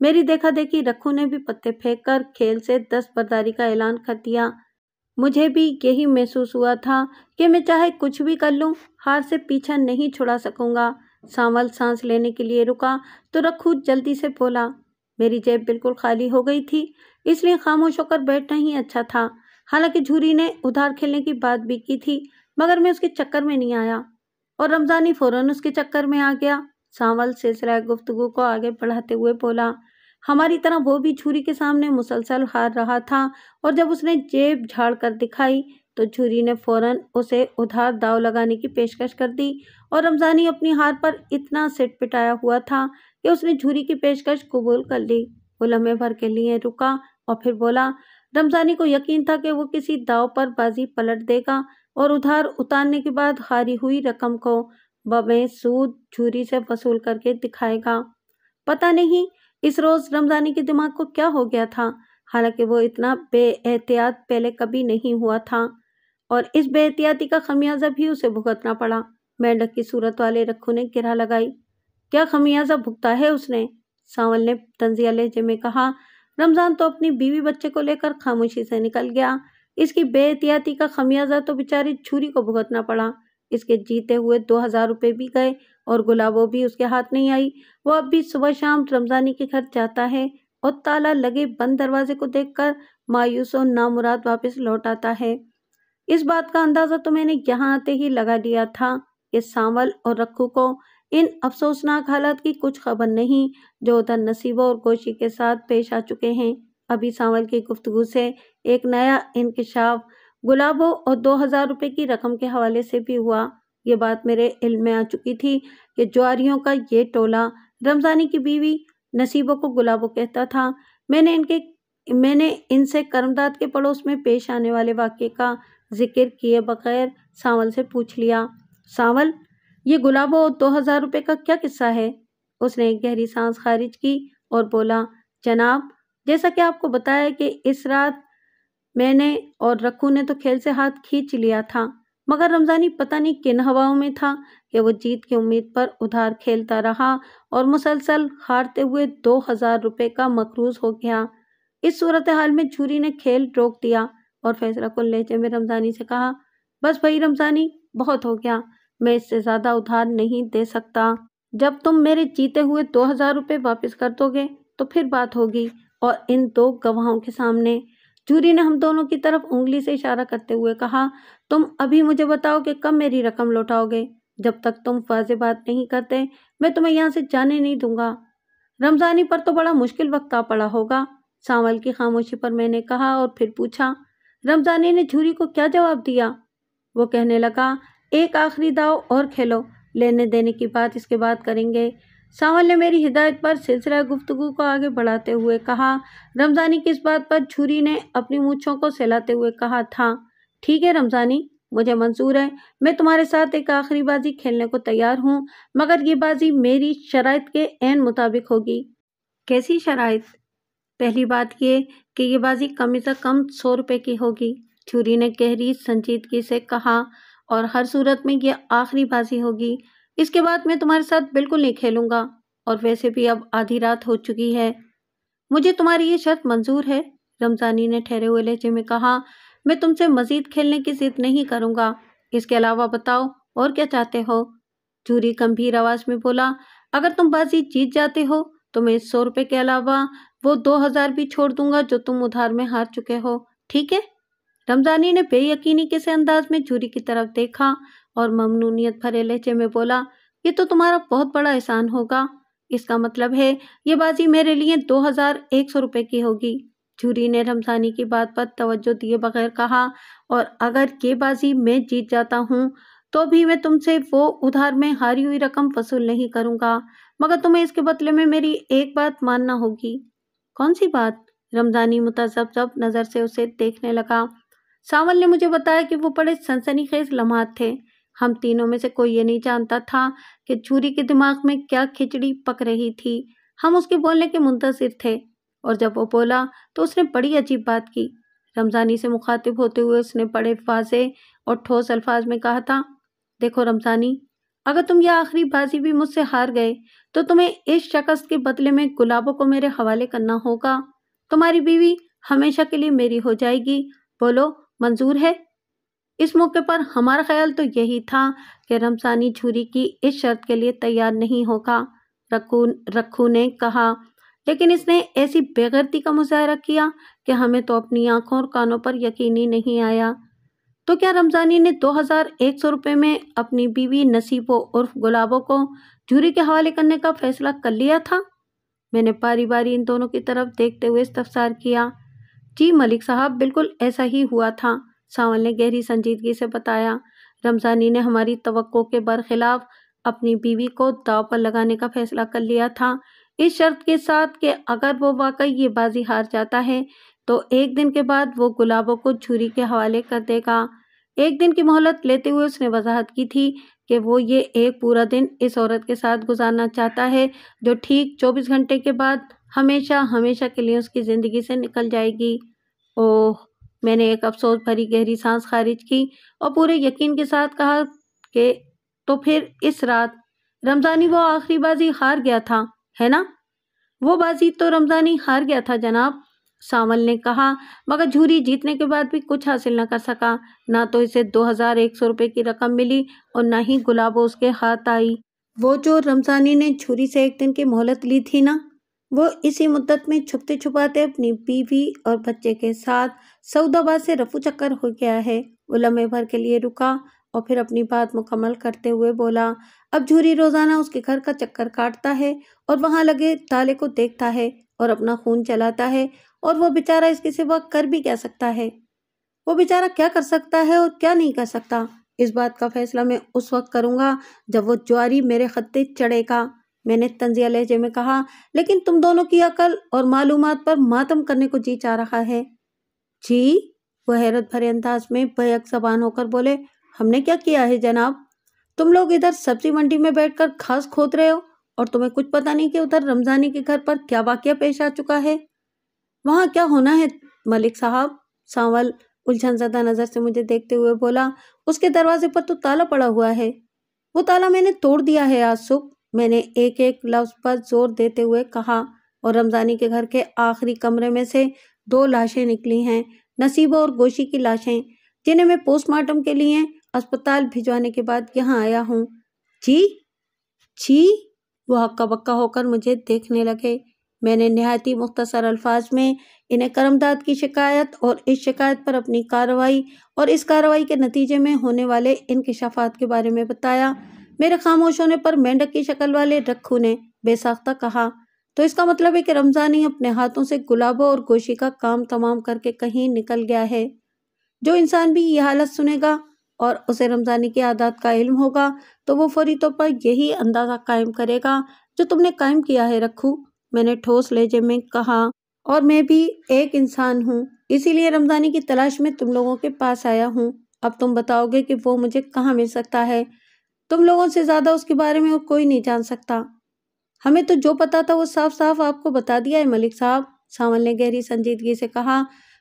میری دیکھا دیکھی رکھو نے بھی پتے پھینک کر کھیل سے دستبرداری کا اعلان کر دیا۔ مجھے بھی یہی محسوس ہوا تھا کہ میں چاہے کچھ بھی کر لوں، ہار سے پیچھا نہیں چھڑا سکوں گا۔ سانول سانس لینے کے لیے رکا تو رکھو جلدی سے بولا، میری جیب بالکل خالی ہو گئی تھی، اس لیے خاموش ہو کر بیٹھنا ہی اچھا تھا۔ حالانکہ جھوری نے ادھار کھیلنے کی بات بھی کی تھی، مگر میں اس کے چکر میں نہیں آیا، اور رمضانی فوراً اس کے چکر میں آ گیا۔ سانول سلسلہ گفتگو کو آگے بڑھاتے ہوئے بولا، ہماری طرح وہ بھی جھوری کے سامنے مسلسل ہار رہا تھا، اور جب اس نے جیب جھاڑ کر دکھائی تو جھوری نے فوراً اسے ادھار داؤ لگانے کی پیشکش کر دی، اور رمضانی اپنی ہار پر اتنا سٹ پٹایا ہوا تھا کہ اس نے جھوری کی پیشکش قبول کر لی۔ وہ لمحے بھر کے لیے رکا اور پھر بولا، رمضانی کو یقین تھا کہ وہ کسی داؤ پر بازی پلٹ دے گا اور ادھار اتارنے کے بعد ہاری ہوئی رقم کو بمِ سود جھوری سے وصول کر کے دکھائے گا۔ پتہ نہیں اس روز رمضانی کے دماغ کو کیا ہو گیا تھا، حالانکہ وہ اتنا بے احتیاط پہلے کبھی نہیں ہوا تھا، اور اس بے احتیاطی کا خمیازہ بھی اسے بھگتنا پڑا۔ مینڈک کی صورت والے رکھو نے گرہ لگائی، کیا خمیازہ بھگتا ہے اس نے؟ سانول نے طنزیہ لہجے میں کہا، رمضان تو اپنی بیوی بچے کو لے کر خاموشی سے نکل گیا، اس کی بے احتیاطی کا خمیازہ تو بیچاری جھوری کو بھگتنا پڑا۔ اس کے جیتے ہوئے 2000 روپے بھی گئے اور گلابو بھی اس کے ہاتھ نہیں آئی۔ وہ اب بھی صبح شام رمضانی کے گھر جاتا ہے اور تالا لگے بند دروازے کو دیکھ کر مایوس و نامراد واپس لوٹ آتا ہے۔ اس بات کا اندازہ تو میں نے یہاں آتے ہی لگا لیا تھا کہ سانول اور رکھو کو ان افسوسناک حالات کی کچھ خبر نہیں جو ادھر نصیبہ اور گوشی کے ساتھ پیش آ چکے ہیں۔ ابھی سانول کی گفتگو سے ایک نیا انکشاف گلابو اور 2000 روپے کی رقم کے حوالے سے بھی ہوا۔ یہ بات میرے علم میں آ چکی تھی کہ جواریوں کا یہ ٹولہ رمضانی کی بیوی نصیبہ کو گلابو کہتا تھا۔ میں نے ان سے کرمداد کے پڑوس میں پیش آنے والے واقعے کا ذکر کیے بغیر سانول سے پوچھ لیا، سانول، یہ گلابو اور 2000 روپے کا کیا قصہ ہے؟ اس نے ایک گہری سانس خارج کی اور بولا، جناب، جیسا کہ آپ کو بتایا کہ اس رات میں نے اور رکھو نے تو کھیل سے ہاتھ کھینچ لیا تھا، مگر رمضانی پتہ نہیں کن ہواؤں میں تھا کہ وہ جیت کی امید پر ادھار کھیلتا رہا اور مسلسل ہارتے ہوئے 2000 روپے کا مقروض ہو گیا۔ اس صورتحال میں جھوری نے کھیل روک دیا اور فیصلہ کن لہجے میں رمضانی سے کہا، بس بھائی رمضانی، بہت ہو گیا، میں اس سے زیادہ ادھار نہیں دے سکتا۔ جب تم میرے جیتے ہوئے 2000 روپے واپس کر دو گے تو پھر بات ہوگی، اور ان 2 گواہوں کے سامنے۔ جھوری نے ہم دونوں کی طرف انگلی سے اشارہ کرتے ہوئے کہا، تم ابھی مجھے بتاؤ کہ کب میری رقم لوٹاؤ گے؟ جب تک تم واضح بات نہیں کرتے میں تمہیں یہاں سے جانے نہیں دوں گا۔ رمضانی پر تو بڑا مشکل وقت آ پڑا ہوگا۔ سانول کی خاموشی پر میں نے کہا اور پھر پوچھا، رمضانی نے جھوری کو کیا جواب دیا؟ وہ کہنے لگا، ایک آخری داؤ اور کھیلو، لینے دینے کی بات اس کے بعد کریں گے۔ سانول نے میری ہدایت پر سلسلہ گفتگو کو آگے بڑھاتے ہوئے کہا، رمضانی کی اس بات پر جھوری نے اپنی مونچھوں کو سہلاتے ہوئے کہا تھا، ٹھیک ہے رمضانی، مجھے منظور ہے، میں تمہارے ساتھ ایک آخری بازی کھیلنے کو تیار ہوں، مگر یہ بازی میری شرائط کے عین مطابق ہوگی۔ کیسی شرائط؟ پہلی بات یہ کہ یہ بازی کم از کم 100 روپے کی ہوگی۔ جھوری نے گہری سنجیدگی سے کہا، اور ہر صورت میں یہ آخری بازی ہوگی، اس کے بعد میں تمہارے ساتھ بالکل نہیں کھیلوں گا، اور ویسے بھی اب آدھی رات ہو چکی ہے۔ مجھے تمہاری یہ شرط منظور ہے، رمضانی نے ٹھہرے ہوئے لہجے میں کہا۔ میں تم سے مزید کھیلنے کی ضد نہیں کروں گا، اس کے علاوہ بتاؤ اور کیا چاہتے ہو؟ جھوری گمبھیر آواز میں بولا، اگر تم بازی جیت جاتے ہو تو میں 100 روپے کے علاوہ وہ 2000 بھی چھوڑ دوں گا جو تم ادھار میں ہار چکے ہو، ٹھیک ہے؟ رمضانی نے بے یقینی کے سے انداز میں جھوری کی طرف دیکھا اور ممنونیت بھرے لہجے میں بولا، یہ تو تمہارا بہت بڑا احسان ہوگا، اس کا مطلب ہے یہ بازی میرے لیے 2100 روپے کی ہوگی۔ جھوری نے رمضانی کی بات پر توجہ دیے بغیر کہا، اور اگر یہ بازی میں جیت جاتا ہوں تو بھی میں تم سے وہ ادھار میں ہاری ہوئی رقم وصول نہیں کروں گا، مگر تمہیں اس کے بدلے میں میری ایک بات ماننا ہوگی۔ کون سی بات؟ رمضانی متذبذب نظر سے اسے دیکھنے لگا۔ ساول نے مجھے بتایا کہ وہ بڑے سنسنی خیز لمحات تھے، ہم تینوں میں سے کوئی یہ نہیں جانتا تھا کہ جھوری کے دماغ میں کیا کھچڑی پک رہی تھی، ہم اس کے بولنے کے منتظر تھے، اور جب وہ بولا تو اس نے بڑی عجیب بات کی۔ رمضانی سے مخاطب ہوتے ہوئے اس نے بڑے واضح اور ٹھوس الفاظ میں کہا تھا، دیکھو رمضانی، اگر تم یہ آخری بازی بھی مجھ سے ہار گئے تو تمہیں اس شکست کے بدلے میں گلابوں کو میرے حوالے کرنا ہوگا، تمہاری بیوی ہمیشہ کے لیے میری ہو جائے گی، بولو منظور ہے؟ اس موقع پر ہمارا خیال تو یہی تھا کہ رمضانی جھوری کی اس شرط کے لیے تیار نہیں ہوگا، رکھو نے کہا، لیکن اس نے ایسی بے غیرتی کا مظاہرہ کیا کہ ہمیں تو اپنی آنکھوں اور کانوں پر یقین ہی نہیں آیا۔ تو کیا رمضانی نے 2100 روپے میں اپنی بیوی نصیبو عرف گلابوں کو جھوری کے حوالے کرنے کا فیصلہ کر لیا تھا؟ میں نے باری باری ان دونوں کی طرف دیکھتے ہوئے استفسار کیا۔ جی ملک صاحب، بالکل ایسا ہی ہوا تھا، ساول نے گہری سنجیدگی سے بتایا۔ رمضانی نے ہماری توقع کے برخلاف اپنی بیوی کو داؤ پر لگانے کا فیصلہ کر لیا تھا، اس شرط کے ساتھ کہ اگر وہ واقعی یہ بازی ہار جاتا ہے تو 1 دن کے بعد وہ گلابوں کو جھوری کے حوالے کر دے گا۔ 1 دن کی مہلت لیتے ہوئے اس نے وضاحت کی تھی کہ وہ یہ ایک پورا دن اس عورت کے ساتھ گزارنا چاہتا ہے جو ٹھیک 24 گھنٹے کے بعد ہمیشہ ہمیشہ کے لیے اس کی زندگی سے نکل جائے گی۔ اوہ! میں نے ایک افسوس بھری گہری سانس خارج کی اور پورے یقین کے ساتھ کہا کہ تو پھر اس رات رمضانی وہ آخری بازی ہار گیا تھا، ہے نا؟ وہ بازی تو رمضانی ہار گیا تھا جناب، ساول نے کہا، مگر جھوری جیتنے کے بعد بھی کچھ حاصل نہ کر سکا، نہ تو اسے 2100 روپے کی رقم ملی اور نہ ہی گلابوں اس کے ہاتھ آئی۔ وہ جو رمضانی نے جھوری سے 1 دن کی مہلت لی تھی نا، وہ اسی مدت میں چھپتے چھپاتے اپنی بیوی اور بچے کے ساتھ سعود آباد سے رفو چکر ہو گیا ہے۔ وہ لمحے بھر کے لیے رکا اور پھر اپنی بات مکمل کرتے ہوئے بولا، اب جھوری روزانہ اس کے گھر کا چکر کاٹتا ہے اور وہاں لگے تالے کو دیکھتا ہے اور اپنا خون چلاتا ہے، اور وہ بیچارہ اس کے سوا کر بھی کیا سکتا ہے؟ وہ بیچارہ کیا کر سکتا ہے اور کیا نہیں کر سکتا، اس بات کا فیصلہ میں اس وقت کروں گا جب وہ جواری میرے خطے چڑھے گا، میں نے طنزیہ لہجے میں کہا، لیکن تم دونوں کی عقل اور معلومات پر ماتم کرنے کو جی چاہ رہا ہے۔ جی؟ وہ حیرت بھرے انداز میں بیک زبان ہو کر بولے، ہم نے کیا کیا ہے جناب؟ تم لوگ ادھر سبزی منڈی میں بیٹھ کر گھاس کھود رہے ہو اور تمہیں کچھ پتہ نہیں کہ ادھر رمضانی کے گھر پر کیا واقعہ پیش آ چکا ہے؟ وہاں کیا ہونا ہے ملک صاحب؟ ساول الجھن زدہ نظر سے مجھے دیکھتے ہوئے بولا، اس کے دروازے پر تو تالا پڑا ہوا ہے۔ وہ تالا میں نے توڑ دیا ہے آج صبح، میں نے ایک ایک لفظ پر زور دیتے ہوئے کہا، اور رمضانی کے گھر کے آخری کمرے میں سے 2 لاشیں نکلی ہیں، نصیبہ اور گوشی کی لاشیں، جنہیں میں پوسٹ مارٹم کے لیے اسپتال بھجوانے کے بعد یہاں آیا ہوں۔ جی؟ جی؟ وہ ہکا بکا ہو کر مجھے دیکھنے لگے۔ میں نے نہایت ہی مختصر الفاظ میں انہیں کرمداد کی شکایت اور اس شکایت پر اپنی کارروائی اور اس کارروائی کے نتیجے میں ہونے والے انکشافات کے بارے میں بتایا۔ میرے خاموش ہونے پر مینڈک کی شکل والے رکھو نے بے ساختہ کہا، تو اس کا مطلب ہے کہ رمضانی اپنے ہاتھوں سے گلابوں اور گوشی کا کام تمام کر کے کہیں نکل گیا ہے۔ جو انسان بھی یہ حالت سنے گا اور اسے رمضانی کی عادات کا علم ہوگا تو وہ فوری طور پر یہی اندازہ قائم کرے گا جو تم نے قائم کیا ہے رکھو، میں نے ٹھوس لہجے میں کہا، اور میں بھی ایک انسان ہوں، اسی لیے رمضانی کی تلاش میں تم لوگوں کے پاس آیا ہوں۔ اب تم بتاؤ گے کہ وہ مجھے کہاں مل سکتا ہے؟ تم لوگوں سے زیادہ اس کے بارے میں اور کوئی نہیں جان سکتا۔ ہمیں تو جو پتا تھا وہ صاف صاف آپ کو بتا دیا ہے ملک صاحب، ساول نے گہری سنجیدگی سے کہا۔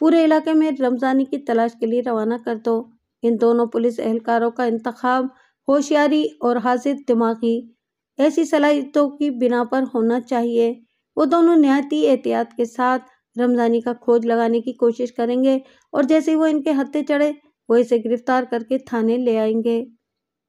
پورے علاقے میں رمضانی کی تلاش کے لیے روانہ کر دو۔ ان دونوں پولیس اہلکاروں کا انتخاب ہوشیاری اور حاضر دماغی ایسی صلاحیتوں کی بنا پر ہونا چاہیے۔ وہ دونوں نہایتی احتیاط کے ساتھ رمضانی کا کھوج لگانے کی کوشش کریں گے اور جیسے ہی وہ ان کے ہتھے چڑھے وہ اسے گرفتار کر کے تھانے لے آئیں گے۔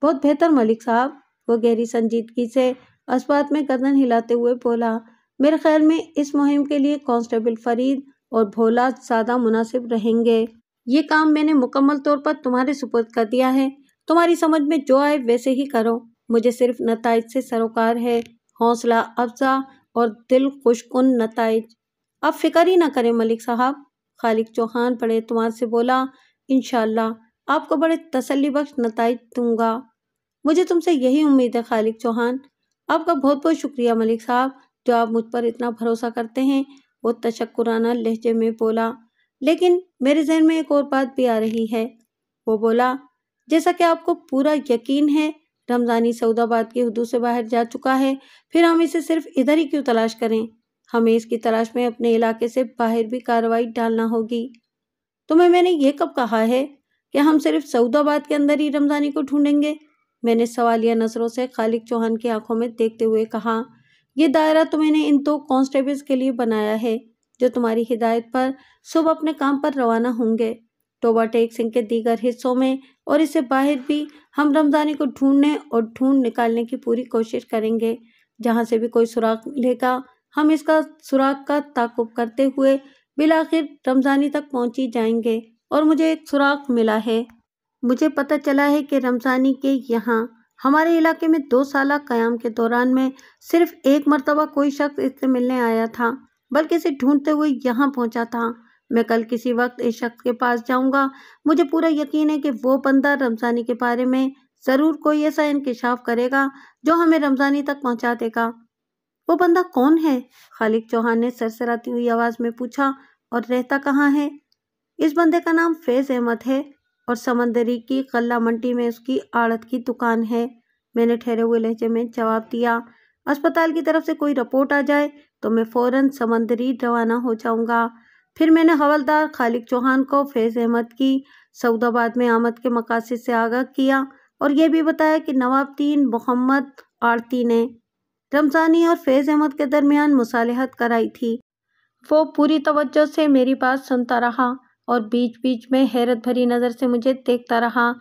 بہت بہتر ملک صاحب، وہ گہری سنجیدگی سے اس بات میں گردن ہلاتے ہوئے بولا۔ میرے خیال میں اس مہم کے لیے کانسٹیبل فرید اور بھولا زیادہ مناسب رہیں گے۔ یہ کام میں نے مکمل طور پر تمہارے سپرد کر دیا ہے، تمہاری سمجھ میں جو آئے ویسے ہی کرو، مجھے صرف نتائج سے سروکار ہے، حوصلہ افزا اور دل خوش کن نتائج۔ آپ فکر ہی نہ کریں ملک صاحب، خالق چوہان بڑے اعتماد سے بولا، انشاءاللہ آپ کو بڑے تسلی بخش نتائج دوں گا۔ مجھے تم سے یہی امید ہے خالق چوہان۔ آپ کا بہت بہت شکریہ ملک صاحب، جو آپ مجھ پر اتنا بھروسہ کرتے ہیں، وہ تشکرانہ لہجے میں بولا۔ لیکن میرے ذہن میں ایک اور بات بھی آ رہی ہے، وہ بولا، جیسا کہ آپ کو پورا یقین ہے رمضانی سعود آباد کی حدود سے باہر جا چکا ہے، پھر ہم اسے صرف ادھر ہی کیوں تلاش کریں؟ ہمیں اس کی تلاش میں اپنے علاقے سے باہر بھی کارروائی ڈالنا ہوگی۔ تمہیں میں نے یہ کب کہا ہے کہ ہم صرف سعود آباد کے اندر ہی رمضانی کو ڈھونڈیں گے؟ میں نے سوالیہ نظروں سے خالق چوہان کی آنکھوں میں دیکھتے ہوئے کہا، یہ دائرہ تو میں نے ان 2 کانسٹیبلز کے لیے بنایا ہے جو تمہاری ہدایت پر صبح اپنے کام پر روانہ ہوں گے۔ ٹوبہ ٹیک سنگھ کے دیگر حصوں میں اور اس سے باہر بھی ہم رمضانی کو ڈھونڈنے اور ڈھونڈ نکالنے کی پوری کوشش کریں گے۔ جہاں سے بھی کوئی سراغ ملے گا ہم اس کا سراغ کا تعاقب کرتے ہوئے بالآخر رمضانی تک پہنچ جائیں گے۔ اور مجھے ایک سراغ ملا ہے۔ مجھے پتہ چلا ہے کہ رمضانی کے یہاں ہمارے علاقے میں 2 سالہ قیام کے دوران میں صرف 1 مرتبہ کوئی شخص اس سے ملنے آیا تھا، بلکہ اسے ڈھونڈتے ہوئے یہاں پہنچا تھا۔ میں کل کسی وقت اس شخص کے پاس جاؤں گا۔ مجھے پورا یقین ہے کہ وہ بندہ رمضانی کے بارے میں ضرور کوئی ایسا انکشاف کرے گا جو ہمیں رمضانی تک پہنچا دے گا۔ وہ بندہ کون ہے؟ خالق چوہان نے سرسراتی ہوئی آواز میں پوچھا، اور رہتا کہاں ہے؟ اس بندے کا نام فیض احمد ہے اور سمندری کی غلہ منڈی میں اس کی آڑت کی دکان ہے، میں نے ٹھہرے ہوئے لہجے میں جواب دیا۔ اسپتال کی طرف سے کوئی رپورٹ آ جائے تو میں فوراً سمندری روانہ ہو جاؤں گا۔ پھر میں نے حوالدار خالق چوہان کو فیض احمد کی سعود آباد میں آمد کے مقاصد سے آگاہ کیا اور یہ بھی بتایا کہ نواب دین محمد آڑتی نے رمضانی اور فیض احمد کے درمیان مصالحت کرائی تھی۔ وہ پوری توجہ سے میری بات سنتا رہا اور بیچ بیچ میں حیرت بھری نظر سے مجھے دیکھتا رہا۔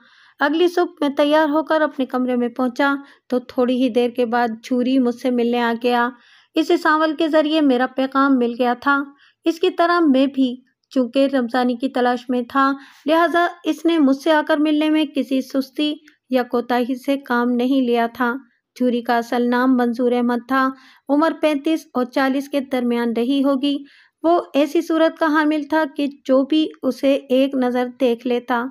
اگلی صبح میں تیار ہو کر اپنے کمرے میں پہنچا تو تھوڑی ہی دیر کے بعد جھوری مجھ سے ملنے آ گیا۔ اسے سانول کے ذریعے میرا پیغام مل گیا تھا۔ اس کی طرح میں بھی چونکہ رمضانی کی تلاش میں تھا، لہٰذا اس نے مجھ سے آ کر ملنے میں کسی سستی یا کوتاہی سے کام نہیں لیا تھا۔ جھوری کا اصل نام منظور احمد تھا، عمر 35 اور 40 کے درمیان رہی ہوگی۔ وہ ایسی صورت کا حامل تھا کہ جو بھی اسے ایک نظر دیکھ لیتا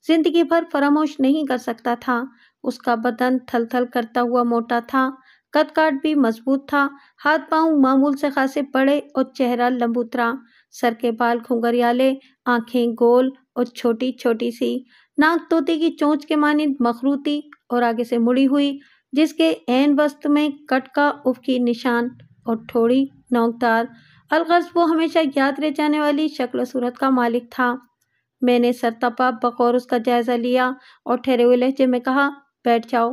زندگی بھر فراموش نہیں کر سکتا تھا۔ اس کا بدن تھل تھل کرتا ہوا موٹا تھا، قد کاٹ بھی مضبوط تھا، ہاتھ پاؤں معمول سے خاصے بڑے اور چہرہ لمبوترا، سر کے بال گھنگریالے، آنکھیں گول اور چھوٹی چھوٹی سی، ناک طوطے کی چونچ کے مانند مخروطی اور آگے سے مڑی ہوئی، جس کے عین وسط میں کٹ کا افقی نشان اور تھوڑی نوکدار۔ الغرض وہ ہمیشہ یاد رہ جانے والی شکل و صورت کا مالک تھا۔ میں نے سرتپا بغور اس کا جائزہ لیا اور ٹھہرے ہوئے لہجے میں کہا، بیٹھ جاؤ۔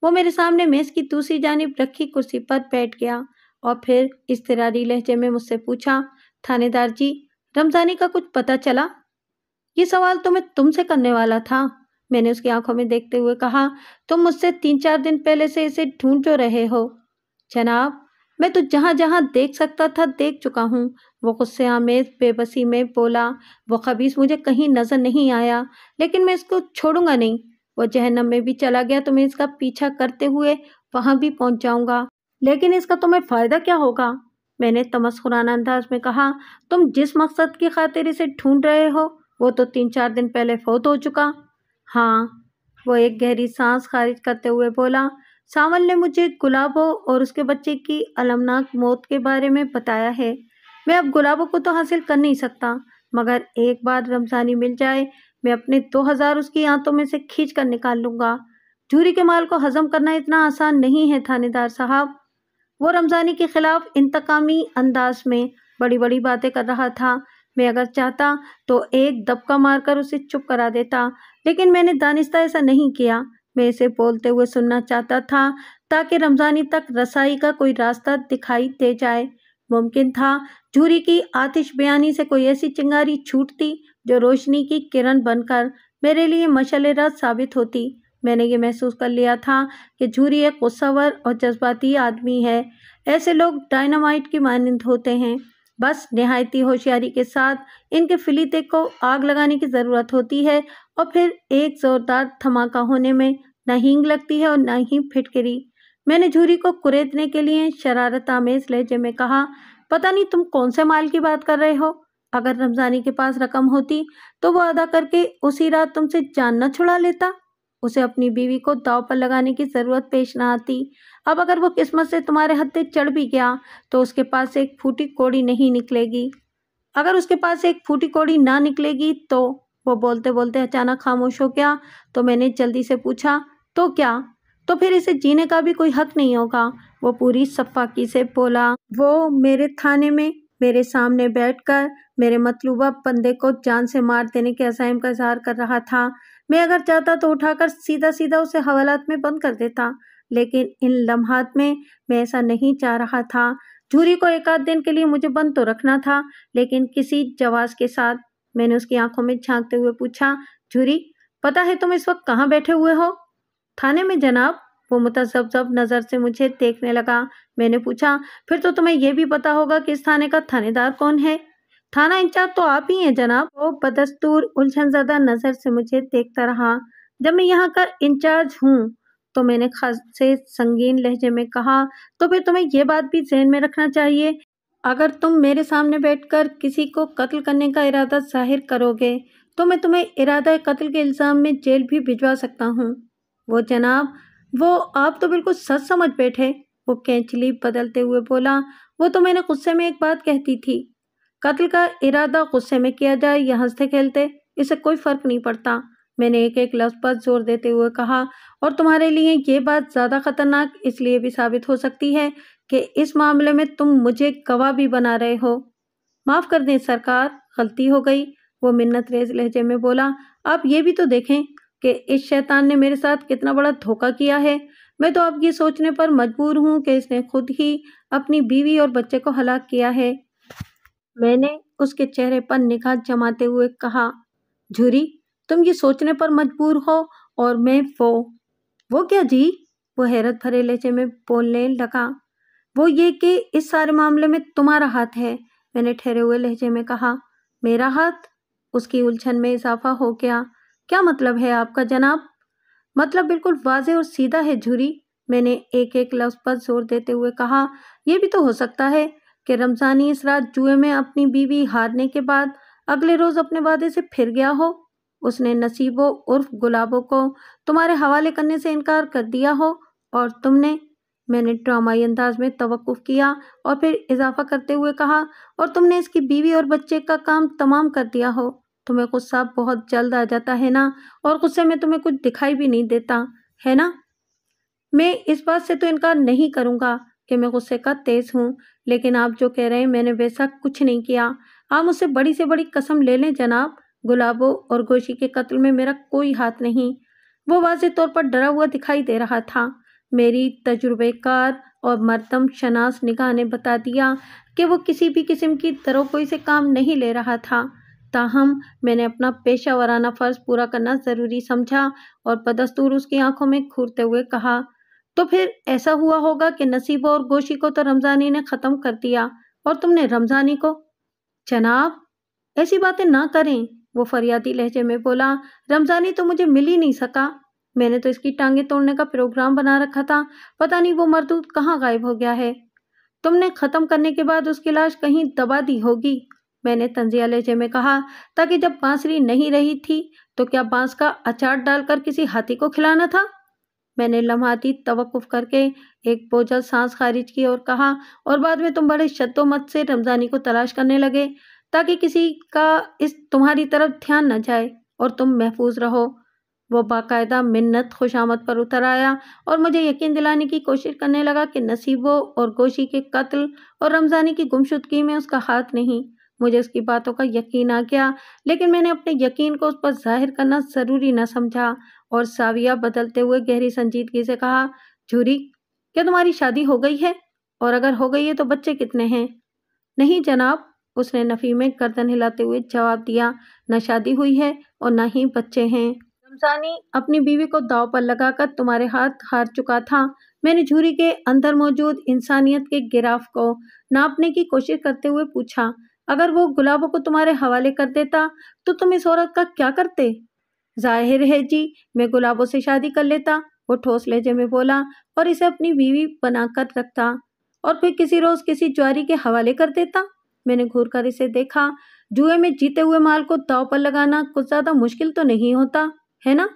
وہ میرے سامنے میز کی دوسری جانب رکھی کرسی پر بیٹھ گیا اور پھر اضطراری لہجے میں مجھ سے پوچھا، تھانے دار جی، رمضانی کا کچھ پتہ چلا؟ یہ سوال تو میں تم سے کرنے والا تھا، میں نے اس کی آنکھوں میں دیکھتے ہوئے کہا۔ تم مجھ سے 3-4 دن پہلے سے اسے ڈھونڈ جو رہے ہو۔ جناب، میں تو جہاں جہاں دیکھ سکتا تھا دیکھ چکا ہوں، وہ غصے آمیز بے بسی میں بولا۔ وہ خبیث مجھے کہیں نظر نہیں آیا، لیکن میں اس کو چھوڑوں گا نہیں۔ وہ جہنم میں بھی چلا گیا تو میں اس کا پیچھا کرتے ہوئے وہاں بھی پہنچ جاؤں گا۔ لیکن اس کا تمہیں فائدہ کیا ہوگا؟ میں نے تمسخرانہ انداز میں کہا۔ تم جس مقصد کی خاطر اسے ڈھونڈ رہے ہو وہ تو 3-4 دن پہلے فوت ہو چکا۔ ہاں، وہ ایک گہری سانس خارج کرتے ہوئے بولا۔ سانول نے مجھے گلابو اور اس کے بچے کی المناک موت کے بارے میں بتایا ہے۔ میں اب گلابو کو تو حاصل کر نہیں سکتا، مگر ایک بار رمضانی مل جائے میں اپنے 2000 اس کی آنتوں میں سے کھینچ کر نکال لوں گا۔ جھوری کے مال کو ہضم کرنا اتنا آسان نہیں ہے تھانے دار صاحب۔ وہ رمضانی کے خلاف انتقامی انداز میں بڑی بڑی باتیں کر رہا تھا۔ میں اگر چاہتا تو ایک دبکا مار کر اسے چپ کرا دیتا، لیکن میں نے دانستہ ایسا نہیں کیا۔ میں اسے بولتے ہوئے سننا چاہتا تھا تاکہ رمضانی تک رسائی کا کوئی راستہ دکھائی دے جائے۔ ممکن تھا جھوری کی آتش بیانی سے کوئی ایسی چنگاری چھوٹتی جو روشنی کی کرن بن کر میرے لیے مشعل راہ ثابت ہوتی۔ میں نے یہ محسوس کر لیا تھا کہ جھوری ایک غصہ ور اور جذباتی آدمی ہے۔ ایسے لوگ ڈائنامائٹ کی مانند ہوتے ہیں، بس نہایتی ہوشیاری کے ساتھ ان کے فلیتے کو آگ لگانے کی ضرورت ہوتی ہے اور پھر ایک زوردار دھماکہ ہونے میں نہ ہینگ لگتی ہے اور نہ ہی پھٹکری۔ میں نے جھوری کو کریدنے کے لیے شرارت آمیز لہجے میں کہا، پتہ نہیں تم کون سے مال کی بات کر رہے ہو؟ اگر رمضانی کے پاس رقم ہوتی تو وہ ادا کر کے اسی رات تم سے جان نہ چھڑا لیتا؟ اسے اپنی بیوی کو داؤ پر لگانے کی ضرورت پیش نہ آتی۔ اب اگر وہ قسمت سے تمہارے ہتھے چڑھ بھی گیا تو اس کے پاس ایک پھوٹی کوڑی نہیں نکلے گی۔ اگر اس کے پاس ایک پھوٹی کوڑی نہ نکلے گی تو… وہ بولتے بولتے اچانک خاموش ہو گیا تو میں نے جلدی سے پوچھا، تو کیا؟ تو پھر اسے جینے کا بھی کوئی حق نہیں ہوگا۔ وہ پوری شفاقی سے بولا۔ وہ میرے تھانے میں میرے سامنے بیٹھ کر میرے مطلوبہ بندے کو جان سے مار دینے کے عزائم کا اظہار کر رہا تھا۔ میں اگر چاہتا تو اٹھا کر سیدھا سیدھا اسے حوالات میں بند کر دیتا، لیکن ان لمحات میں ایسا نہیں چاہ رہا تھا۔ جھوری کو ایک آدھ دن کے لیے مجھے بند تو رکھنا تھا، لیکن کسی جواز کے ساتھ۔ میں نے اس کی آنکھوں میں جھانکتے ہوئے پوچھا، جھوری، پتہ ہے تم اس وقت کہاں بیٹھے ہوئے ہو؟ تھانے میں جناب۔ وہ متذبذب نظر سے مجھے دیکھنے لگا۔ میں نے پوچھا، پھر تو تمہیں یہ بھی پتہ ہوگا کہ اس تھانے کا تھانے دار کون ہے؟ تھانہ انچارج تو آپ ہی ہیں جناب۔ وہ بدستور الجھن زدہ نظر سے مجھے دیکھتا رہا۔ جب میں یہاں کا انچارج ہوں، تو میں نے خاصے سنگین لہجے میں کہا، تو پھر تمہیں یہ بات بھی ذہن میں رکھنا چاہیے، اگر تم میرے سامنے بیٹھ کر کسی کو قتل کرنے کا ارادہ ظاہر کرو گے تو میں تمہیں ارادہ قتل کے الزام میں جیل بھی بھجوا سکتا ہوں۔ وہ جناب، وہ آپ تو بالکل سچ سمجھ بیٹھے۔ وہ کینچلی بدلتے ہوئے بولا، وہ تو میں نے غصے میں ایک بات کہتی تھی۔ قتل کا ارادہ غصے میں کیا جائے یا ہنستے کھیلتے، اسے کوئی فرق نہیں پڑتا۔ میں نے ایک ایک لفظ پر زور دیتے ہوئے کہا، اور تمہارے لیے یہ بات زیادہ خطرناک اس لیے بھی ثابت ہو سکتی ہے کہ اس معاملے میں تم مجھے گواہ بھی بنا رہے ہو۔ معاف کر دیں سرکار، غلطی ہو گئی۔ وہ منت ریز لہجے میں بولا، آپ یہ بھی تو دیکھیں کہ اس شیطان نے میرے ساتھ کتنا بڑا دھوکہ کیا ہے۔ میں تو اب یہ سوچنے پر مجبور ہوں کہ اس نے خود ہی اپنی بیوی اور بچے کو ہلاک کیا ہے۔ میں نے اس کے چہرے پر نگاہ جماتے ہوئے کہا، جھوری، تم یہ سوچنے پر مجبور ہو اور میں وہ کیا جی؟ وہ حیرت بھرے لہجے میں بولنے لگا، وہ یہ کہ اس سارے معاملے میں تمہارا ہاتھ ہے۔ میں نے ٹھہرے ہوئے لہجے میں کہا، میرا ہاتھ؟ اس کی الجھن میں اضافہ ہو گیا۔ کیا مطلب ہے آپ کا جناب؟ مطلب بالکل واضح اور سیدھا ہے جھوری۔ میں نے ایک ایک لفظ پر زور دیتے ہوئے کہا، یہ بھی تو ہو سکتا ہے کہ رمضانی اس رات جوئے میں اپنی بیوی ہارنے کے بعد اگلے روز اپنے وعدے سے پھر گیا ہو۔ اس نے نصیبو عرف گلابو کو تمہارے حوالے کرنے سے انکار کر دیا ہو اور تم نے… میں نے ڈرامائی انداز میں توقف کیا اور پھر اضافہ کرتے ہوئے کہا، اور تم نے اس کی بیوی اور بچے کا کام تمام کر دیا ہو۔ تمہیں غصہ بہت جلد آ جاتا ہے نا، اور غصے میں تمہیں کچھ دکھائی بھی نہیں دیتا ہے نا؟ میں اس بات سے تو انکار نہیں کروں گا کہ میں غصے کا تیز ہوں، لیکن آپ جو کہہ رہے ہیں میں نے ویسا کچھ نہیں کیا۔ آپ مجھ سے بڑی سے بڑی قسم لے لیں جناب، گلابو اور گوشی کے قتل میں میرا کوئی ہاتھ نہیں۔ وہ واضح طور پر ڈرا ہوا دکھائی دے رہا تھا۔ میری تجربے کار اور مردم شناس نگاہ نے بتا دیا کہ وہ کسی بھی قسم کی دروگوئی سے کام نہیں لے رہا تھا۔ تاہم میں نے اپنا پیشہ ورانہ فرض پورا کرنا ضروری سمجھا اور بدستور اس کی آنکھوں میں گھورتے ہوئے کہا، تو پھر ایسا ہوا ہوگا کہ نصیبہ اور گوشی کو تو رمضانی نے ختم کر دیا اور تم نے رمضانی کو… جناب، ایسی باتیں نہ کریں، وہ فریادی لہجے میں بولا، رمضانی تو مجھے مل ہی نہیں سکا۔ میں نے تو اس کی ٹانگیں توڑنے کا پروگرام بنا رکھا تھا، پتہ نہیں وہ مردود کہاں غائب ہو گیا ہے۔ تم نے ختم کرنے کے بعد اس کی لاش کہیں دبا دی ہوگی، میں نے طنزیہ لہجے میں کہا، تاکہ جب بانسری نہیں رہی تھی تو کیا بانس کا اچار ڈال کر کسی ہاتھی کو کھلانا تھا؟ میں نے لمحاتی توقف کر کے ایک بوجھل سانس خارج کی اور کہا، اور بعد میں تم بڑے شد و مت سے رمضانی کو تلاش کرنے لگے تاکہ کسی کا اس تمہاری طرف دھیان نہ جائے اور تم محفوظ رہو۔ وہ باقاعدہ منت خوشامد پر اتر آیا اور مجھے یقین دلانے کی کوشش کرنے لگا کہ نصیبو اور گوشی کے قتل اور رمضانی کی گمشدگی میں اس کا ہاتھ نہیں۔ مجھے اس کی باتوں کا یقین آ گیا، لیکن میں نے اپنے یقین کو اس پر ظاہر کرنا ضروری نہ سمجھا اور ساویہ بدلتے ہوئے گہری سنجیدگی سے کہا، جھوری، کیا تمہاری شادی ہو گئی ہے؟ اور اگر ہو گئی ہے تو بچے کتنے ہیں؟ نہیں جناب، اس نے نفی میں گردن ہلاتے ہوئے جواب دیا، نہ شادی ہوئی ہے اور نہ ہی بچے ہیں۔ رمضانی اپنی بیوی کو داؤ پر لگا کر تمہارے ہاتھ ہار چکا تھا۔ میں نے جھوری کے اندر موجود انسانیت کے گراف کو ناپنے کی کوشش کرتے ہوئے پوچھا، اگر وہ گلابوں کو تمہارے حوالے کر دیتا تو تم اس عورت کا کیا کرتے؟ ظاہر ہے جی، میں گلابوں سے شادی کر لیتا، وہ ٹھوس لہجے میں بولا، اور اسے اپنی بیوی بنا کر رکھتا، اور پھر کسی روز کسی جواری کے حوالے کر دیتا۔ میں نے گھور کر اسے دیکھا۔ جوئے میں جیتے ہوئے مال کو داؤ پر لگانا کچھ زیادہ مشکل تو نہیں ہوتا ہے نا؟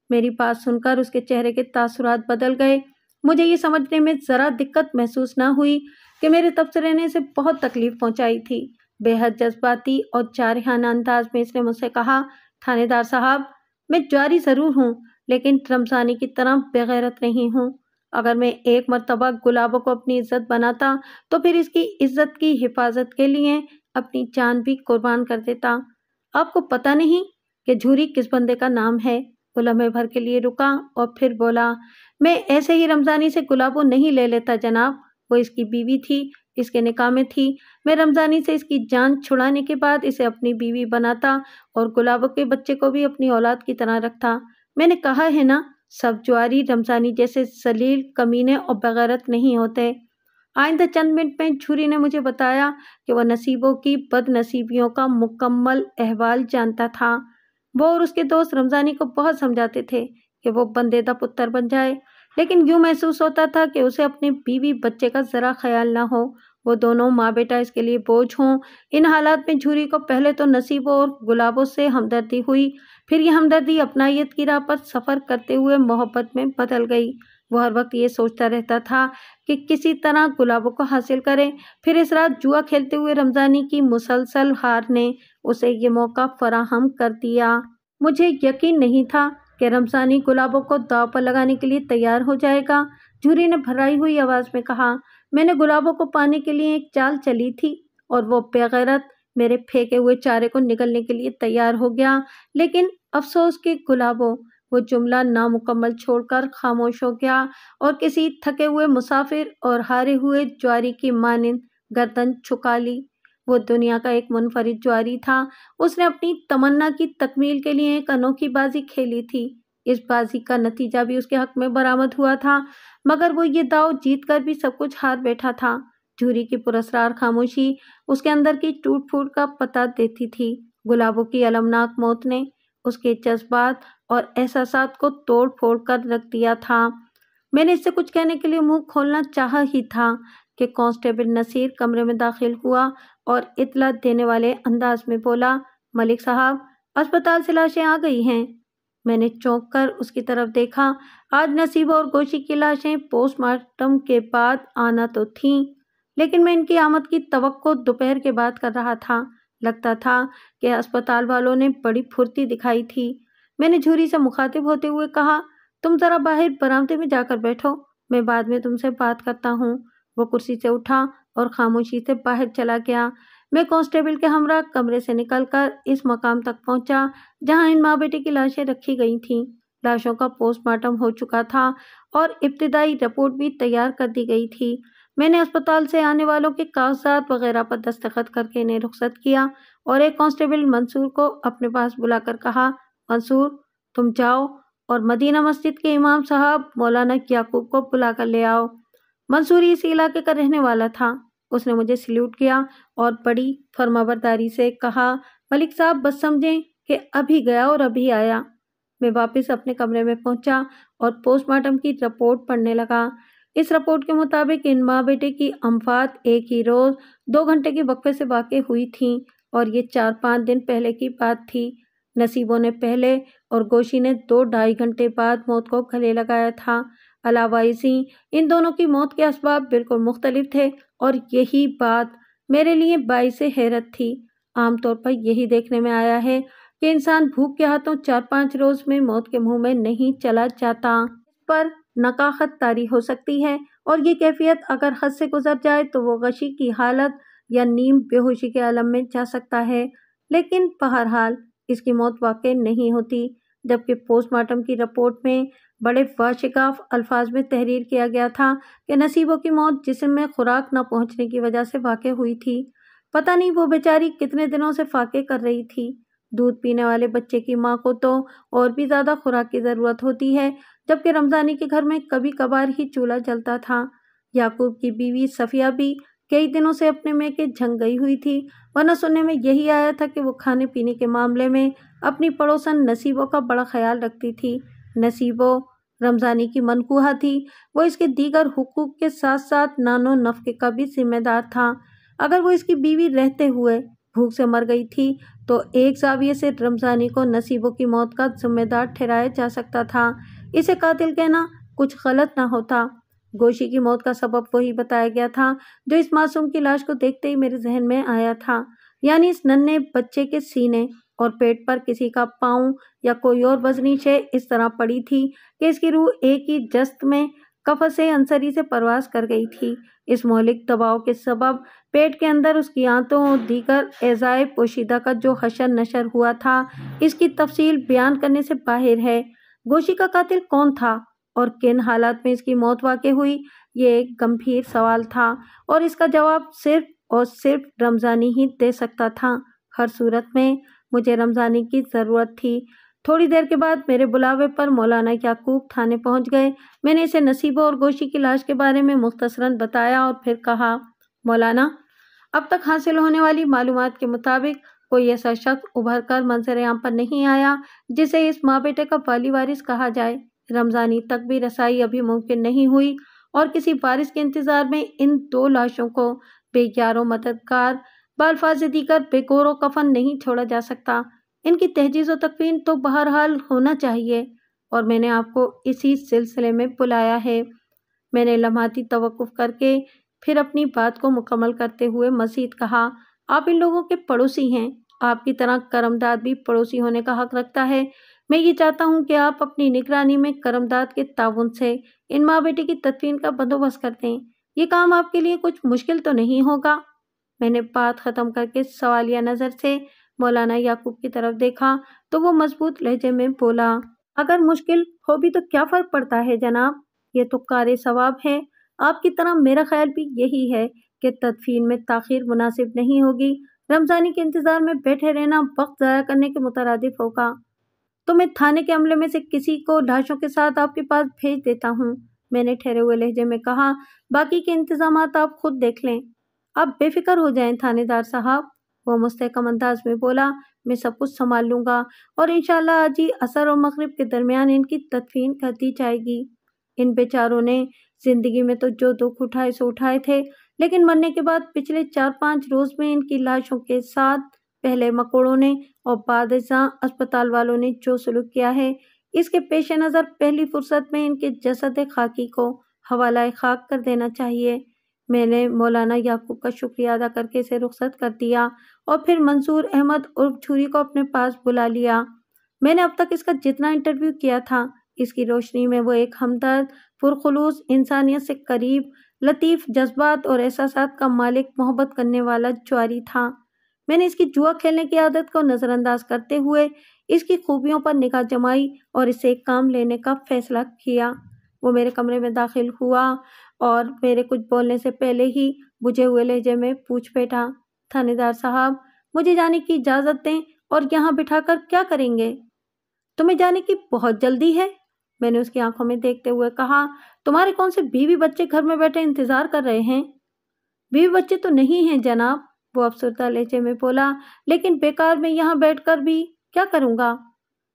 میری بات سن کر اس کے چہرے کے تاثرات بدل گئے۔ مجھے یہ سمجھنے میں ذرا دقت محسوس نہ ہوئی کہ میرے تبصرے نے اسے بہت تکلیف پہنچائی تھی۔ بے حد جذباتی اور جارحانہ انداز میں اس نے مجھ سے کہا، تھانے دار صاحب، میں جواری ضرور ہوں لیکن رمضانی کی طرح بے غیرت نہیں ہوں۔ اگر میں ایک مرتبہ گلابوں کو اپنی عزت بناتا تو پھر اس کی عزت کی حفاظت کے لیے اپنی جان بھی قربان کر دیتا۔ آپ کو پتہ نہیں کہ جھوری کس بندے کا نام ہے؟ وہ لمحے بھر کے لیے رکا اور پھر بولا، میں ایسے ہی رمضانی سے گلابوں نہیں لے لیتا جناب، وہ اس کی بیوی تھی، اس کے نکاح میں تھی۔ میں رمضانی سے اس کی جان چھڑانے کے بعد اسے اپنی بیوی بناتا اور گلابوں کے بچے کو بھی اپنی اولاد کی طرح رکھتا۔ میں نے کہا ہے نا، سب جواری رمضانی جیسے ذلیل، کمینے اور بغیرت نہیں ہوتے۔ آئندہ چند منٹ میں جھوری نے مجھے بتایا کہ وہ نصیبوں کی بد نصیبیوں کا مکمل احوال جانتا تھا۔ وہ اور اس کے دوست رمضانی کو بہت سمجھاتے تھے کہ وہ بندے دا پتر بن جائے، لیکن یوں محسوس ہوتا تھا کہ اسے اپنے بیوی بچے کا ذرا خیال نہ ہو، وہ دونوں ماں بیٹا اس کے لیے بوجھ ہوں۔ ان حالات میں جھوری کو پہلے تو نصیبوں اور گلابوں سے ہمدردی ہوئی، پھر یہ ہمدردی اپنائیت کی راہ پر سفر کرتے ہوئے محبت میں بدل گئی۔ وہ ہر وقت یہ سوچتا رہتا تھا کہ کسی طرح گلابوں کو حاصل کرے۔ پھر اس رات جوا کھیلتے ہوئے رمضانی کی مسلسل ہار نے اسے یہ موقع فراہم کر دیا۔ مجھے یقین نہیں تھا کہ رمضانی گلابوں کو داؤ پر لگانے کے لیے تیار ہو جائے گا۔ جھوری نے بھرائی ہوئی آواز میں کہا، میں نے گلابوں کو پانے کے لیے ایک چال چلی تھی اور وہ بے غیرت میرے پھینکے ہوئے چارے کو نگلنے کے لیے تیار ہو گیا، لیکن افسوس کہ گلابوں، وہ جملہ نامکمل چھوڑ کر خاموش ہو گیا اور کسی تھکے ہوئے مسافر اور ہارے ہوئے جواری کی مانند گردن جھکا لی۔ وہ دنیا کا ایک منفرد جواری تھا۔ اس نے اپنی تمنا کی تکمیل کے لیے ایک انوکھی بازی کھیلی تھی۔ اس بازی کا نتیجہ بھی اس کے حق میں برآمد ہوا تھا، مگر وہ یہ داؤ جیت کر بھی سب کچھ ہار بیٹھا تھا۔ جھوری کی پراسرار خاموشی اس کے اندر کی ٹوٹ پھوٹ کا پتہ دیتی تھی۔ گلابوں کی المناک موت نے اس کے جذبات اور احساسات کو توڑ پھوڑ کر رکھ دیا تھا۔ میں نے اس سے کچھ کہنے کے لیے منہ کھولنا چاہا ہی تھا کہ کانسٹیبل نصیر کمرے میں داخل ہوا اور اطلاع دینے والے انداز میں بولا، ملک صاحب، اسپتال سے لاشیں آ گئی ہیں۔ میں نے چونک کر اس کی طرف دیکھا۔ آج نصیبہ اور گوشی کی لاشیں پوسٹ مارٹم کے بعد آنا تو تھیں، لیکن میں ان کی آمد کی توقع دوپہر کے بعد کر رہا تھا۔ لگتا تھا کہ اسپتال والوں نے بڑی پھرتی دکھائی تھی۔ میں نے جھوری سے مخاطب ہوتے ہوئے کہا، تم ذرا باہر برآمدے میں جا کر بیٹھو، میں بعد میں تم سے بات کرتا ہوں۔ وہ کرسی سے اٹھا اور خاموشی سے باہر چلا گیا۔ میں کانسٹیبل کے ہمراہ کمرے سے نکل کر اس مقام تک پہنچا جہاں ان ماں بیٹے کی لاشیں رکھی گئی تھیں۔ لاشوں کا پوسٹ مارٹم ہو چکا تھا اور ابتدائی رپورٹ بھی تیار کر دی گئی تھی۔ میں نے اسپتال سے آنے والوں کے کاغذات وغیرہ پر دستخط کر کے انہیں رخصت کیا اور ایک کانسٹیبل منصور کو اپنے پاس بلا کر کہا، منصور، تم جاؤ اور مدینہ مسجد کے امام صاحب مولانا یعقوب کو بلا کر لے آؤ۔ منصور اس علاقے کا رہنے والا تھا۔ اس نے مجھے سلیوٹ کیا اور بڑی فرمانبرداری سے کہا، ملک صاحب بس سمجھیں کہ ابھی گیا اور ابھی آیا۔ میں واپس اپنے کمرے میں پہنچا اور پوسٹ مارٹم کی رپورٹ پڑھنے لگا۔ اس رپورٹ کے مطابق ان ماں بیٹے کی اموات ایک ہی روز 2 گھنٹے کے وقفے سے واقع ہوئی تھیں اور یہ 4-5 دن پہلے کی بات تھی۔ نصیبوں نے پہلے اور گوشی نے 2-2.5 گھنٹے بعد موت کو گلے لگایا تھا۔ علاوہ ازیں ان دونوں کی موت کے اسباب بالکل مختلف تھے اور یہی بات میرے لیے باعث حیرت تھی۔ عام طور پر یہی دیکھنے میں آیا ہے کہ انسان بھوک کے ہاتھوں 4-5 روز میں موت کے منہ میں نہیں چلا جاتا۔ اس پر نقاہت طاری ہو سکتی ہے اور یہ کیفیت اگر حد سے گزر جائے تو وہ غشی کی حالت یا نیم بے ہوشی کے عالم میں جا سکتا ہے، لیکن بہرحال اس کی موت واقع نہیں ہوتی، جبکہ پوسٹ مارٹم کی رپورٹ میں بڑے واشگاف الفاظ میں تحریر کیا گیا تھا کہ نصیبو کی موت جسم میں خوراک نہ پہنچنے کی وجہ سے واقع ہوئی تھی۔ پتہ نہیں وہ بیچاری کتنے دنوں سے فاقے کر رہی تھی۔ دودھ پینے والے بچے کی ماں کو تو اور بھی زیادہ خوراک کی ضرورت ہوتی ہے، جبکہ رمضانی کے گھر میں کبھی کبھار ہی چولہا جلتا تھا۔ یعقوب کی بیوی صفیہ بھی کئی دنوں سے اپنے میکے جھنگ گئی ہوئی تھی، ورنہ سننے میں یہی آیا تھا کہ وہ کھانے پینے کے معاملے میں اپنی پڑوسن نصیبو کا بڑا خیال رکھتی تھی۔ نصیبو رمضانی کی منکوحہ تھی، وہ اس کے دیگر حقوق کے ساتھ ساتھ نان و نفقے کا بھی ذمہ دار تھا۔ اگر وہ اس کی بیوی رہتے ہوئے بھوک سے مر گئی تھی تو ایک زاویے سے رمضانی کو نصیبو کی موت کا ذمہ دار ٹھہرایا جا سکتا تھا، اسے قاتل کہنا کچھ غلط نہ ہوتا۔ گوشی کی موت کا سبب وہی بتایا گیا تھا جو اس معصوم کی لاش کو دیکھتے ہی میرے ذہن میں آیا تھا، یعنی اس ننھے بچے کے سینے اور پیٹ پر کسی کا پاؤں یا کوئی اور وزنی شے اس طرح پڑی تھی کہ اس کی روح ایک ہی جست میں قفس عنصری سے پرواز کر گئی تھی۔ اس مہلک دباؤ کے سبب پیٹ کے اندر اس کی آنتوں اور دیگر اعضائے پوشیدہ کا جو حشر نشر ہوا تھا، اس کی تفصیل بیان کرنے سے باہر ہے۔ گوشی کا قاتل کون تھا اور کن حالات میں اس کی موت واقع ہوئی، یہ ایک گمبھیر سوال تھا، اور اس کا جواب صرف اور صرف رمضانی ہی دے سکتا تھا۔ ہر صورت میں مجھے رمضانی کی ضرورت تھی۔ تھوڑی دیر کے بعد میرے بلاوے پر مولانا یعقوب تھانے پہنچ گئے۔ میں نے اسے نصیبو اور گوشی کی لاش کے بارے میں مختصراً بتایا اور پھر کہا، مولانا، اب تک حاصل ہونے والی معلومات کے مطابق کوئی ایسا شخص ابھر کر منظر عام پر نہیں آیا جسے اس ماں بیٹے کا والی وارث کہا جائے۔ رمضانی تک بھی رسائی ابھی ممکن نہیں ہوئی اور کسی وارث کے انتظار میں ان دو لاشوں کو بے یار و مددگار بالفاظ دیگر بے گور و کفن نہیں چھوڑا جا سکتا۔ ان کی تجہیز و تکفین تو بہرحال ہونا چاہیے، اور میں نے آپ کو اسی سلسلے میں بلایا ہے۔ میں نے لمحاتی توقف کر کے پھر اپنی بات کو مکمل کرتے ہوئے مزید کہا، آپ ان لوگوں کے پڑوسی ہیں، آپ کی طرح کرمداد بھی پڑوسی ہونے کا حق رکھتا ہے۔ میں یہ چاہتا ہوں کہ آپ اپنی نگرانی میں کرمداد کے تعاون سے ان ماں بیٹے کی تدفین کا بندوبست کر دیں۔ یہ کام آپ کے لیے کچھ مشکل تو نہیں ہوگا؟ میں نے بات ختم کر کے سوالیہ نظر سے مولانا یعقوب کی طرف دیکھا تو وہ مضبوط لہجے میں بولا، اگر مشکل ہو بھی تو کیا فرق پڑتا ہے جناب، یہ تو کار ثواب ہے۔ آپ کی طرح میرا خیال بھی یہی ہے کہ تدفین میں تاخیر مناسب نہیں ہوگی۔ رمضانی کے انتظار میں بیٹھے رہنا وقت ضائع کرنے کے مترادف ہوگا۔ تو میں تھانے کے عملے میں سے کسی کو لاشوں کے ساتھ آپ کے پاس بھیج دیتا ہوں، میں نے ٹھہرے ہوئے لہجے میں کہا، باقی کے انتظامات آپ خود دیکھ لیں۔ آپ بے فکر ہو جائیں تھانے دار صاحب، وہ مستحکم انداز میں بولا، میں سب کچھ سنبھال لوں گا اور انشاءاللہ آج ہی عصر اور مغرب کے درمیان ان کی تدفین کر دی جائے گی۔ ان بیچاروں نے زندگی میں تو جو دکھ اٹھائے سو اٹھائے تھے، لیکن مرنے کے بعد پچھلے 4-5 روز میں ان کی لاشوں کے ساتھ پہلے مکوڑوں نے اور بعد ازاں اسپتال والوں نے جو سلوک کیا ہے، اس کے پیش نظر پہلی فرصت میں ان کے جسد خاکی کو حوالہ خاک کر دینا چاہیے۔ میں نے مولانا یعقوب کا شکریہ ادا کر کے اسے رخصت کر دیا اور پھر منصور احمد عرف جھوری کو اپنے پاس بلا لیا۔ میں نے اب تک اس کا جتنا انٹرویو کیا تھا، اس کی روشنی میں وہ ایک ہمدرد، پرخلوص، انسانیت سے قریب، لطیف جذبات اور احساسات کا مالک، محبت کرنے والا جواری تھا۔ میں نے اس کی جوا کھیلنے کی عادت کو نظر انداز کرتے ہوئے اس کی خوبیوں پر نگاہ جمائی اور اس سے ایک کام لینے کا فیصلہ کیا۔ وہ میرے کمرے میں داخل ہوا اور میرے کچھ بولنے سے پہلے ہی بجھے ہوئے لہجے میں پوچھ بیٹھا، تھانے دار صاحب، مجھے جانے کی اجازت دیں، اور یہاں بٹھا کر کیا کریں گے؟ تمہیں جانے کی بہت جلدی ہے؟ میں نے اس کی آنکھوں میں دیکھتے ہوئے کہا، تمہارے کون سے بیوی بچے گھر میں بیٹھے انتظار کر رہے ہیں؟ بیوی بچے تو نہیں ہیں جناب، وہ افسردہ لہجے میں بولا، لیکن بیکار میں یہاں بیٹھ کر بھی کیا کروں گا؟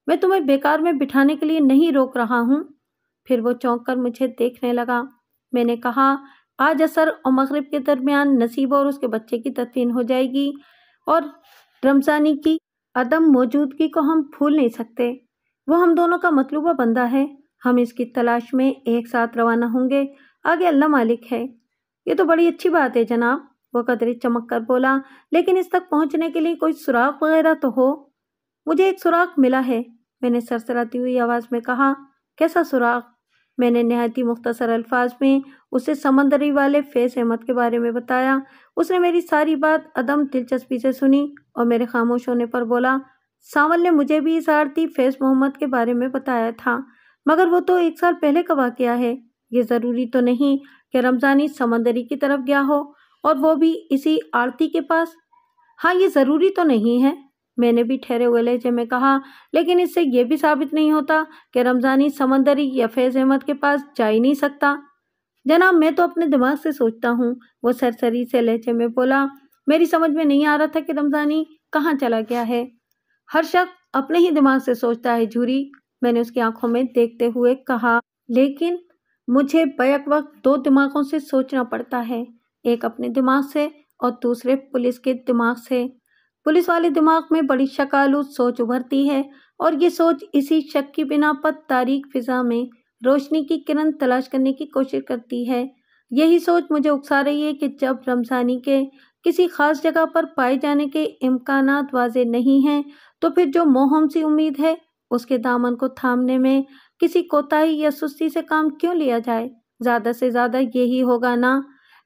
میں تمہیں بیکار میں بٹھانے کے لیے نہیں روک رہا ہوں۔ پھر وہ چونک کر مجھے دیکھنے لگا۔ میں نے کہا، آج عصر اور مغرب کے درمیان نصیبہ اور اس کے بچے کی تدفین ہو جائے گی، اور رمضانی کی عدم موجودگی کو ہم بھول نہیں سکتے۔ وہ ہم دونوں کا مطلوبہ بندہ ہے، ہم اس کی تلاش میں ایک ساتھ روانہ ہوں گے، آگے اللہ مالک ہے۔ یہ تو بڑی اچھی بات ہے جناب، وہ قدرے چمک کر بولا، لیکن اس تک پہنچنے کے لیے کوئی سراغ وغیرہ تو ہو؟ مجھے ایک سراغ ملا ہے، میں نے سرسراتی ہوئی آواز میں کہا۔ کیسا سراغ؟ میں نے نہایت ہی مختصر الفاظ میں اسے سمندری والے فیض احمد کے بارے میں بتایا۔ اس نے میری ساری بات عدم دلچسپی سے سنی اور میرے خاموش ہونے پر بولا، سانول نے مجھے بھی اس آڑتی فیض محمد کے بارے میں بتایا تھا، مگر وہ تو 1 سال پہلے کا واقعہ ہے۔ یہ ضروری تو نہیں کہ رمضانی سمندری کی طرف گیا ہو، اور وہ بھی اسی آڑتی کے پاس۔ ہاں، یہ ضروری تو نہیں ہے، میں نے بھی ٹھہرے ہوئے لہجے میں کہا، لیکن اس سے یہ بھی ثابت نہیں ہوتا کہ رمضانی سمندری یا فیض احمد کے پاس جا ہی نہیں سکتا۔ جناب، میں تو اپنے دماغ سے سوچتا ہوں، وہ سرسری سے لہجے میں بولا۔ میری سمجھ میں نہیں آ رہا تھا کہ رمضانی کہاں چلا گیا ہے۔ ہر شخص اپنے ہی دماغ سے سوچتا ہے جھوری، میں نے اس کی آنکھوں میں دیکھتے ہوئے کہا، لیکن مجھے بیک وقت 2 دماغوں سے سوچنا پڑتا ہے، ایک اپنے دماغ سے اور دوسرے پولیس کے دماغ سے۔ پولیس والے دماغ میں بڑی شک آلود سوچ ابھرتی ہے، اور یہ سوچ اسی شک کی بنا پر تاریک فضا میں روشنی کی کرن تلاش کرنے کی کوشش کرتی ہے۔ یہی سوچ مجھے اکسا رہی ہے کہ جب رمضانی کے کسی خاص جگہ پر پائے جانے کے امکانات واضح نہیں ہیں، تو پھر جو موہوم سی امید ہے، اس کے دامن کو تھامنے میں کسی کوتاہی یا سستی سے کام کیوں لیا جائے؟ زیادہ سے زیادہ یہی ہوگا نا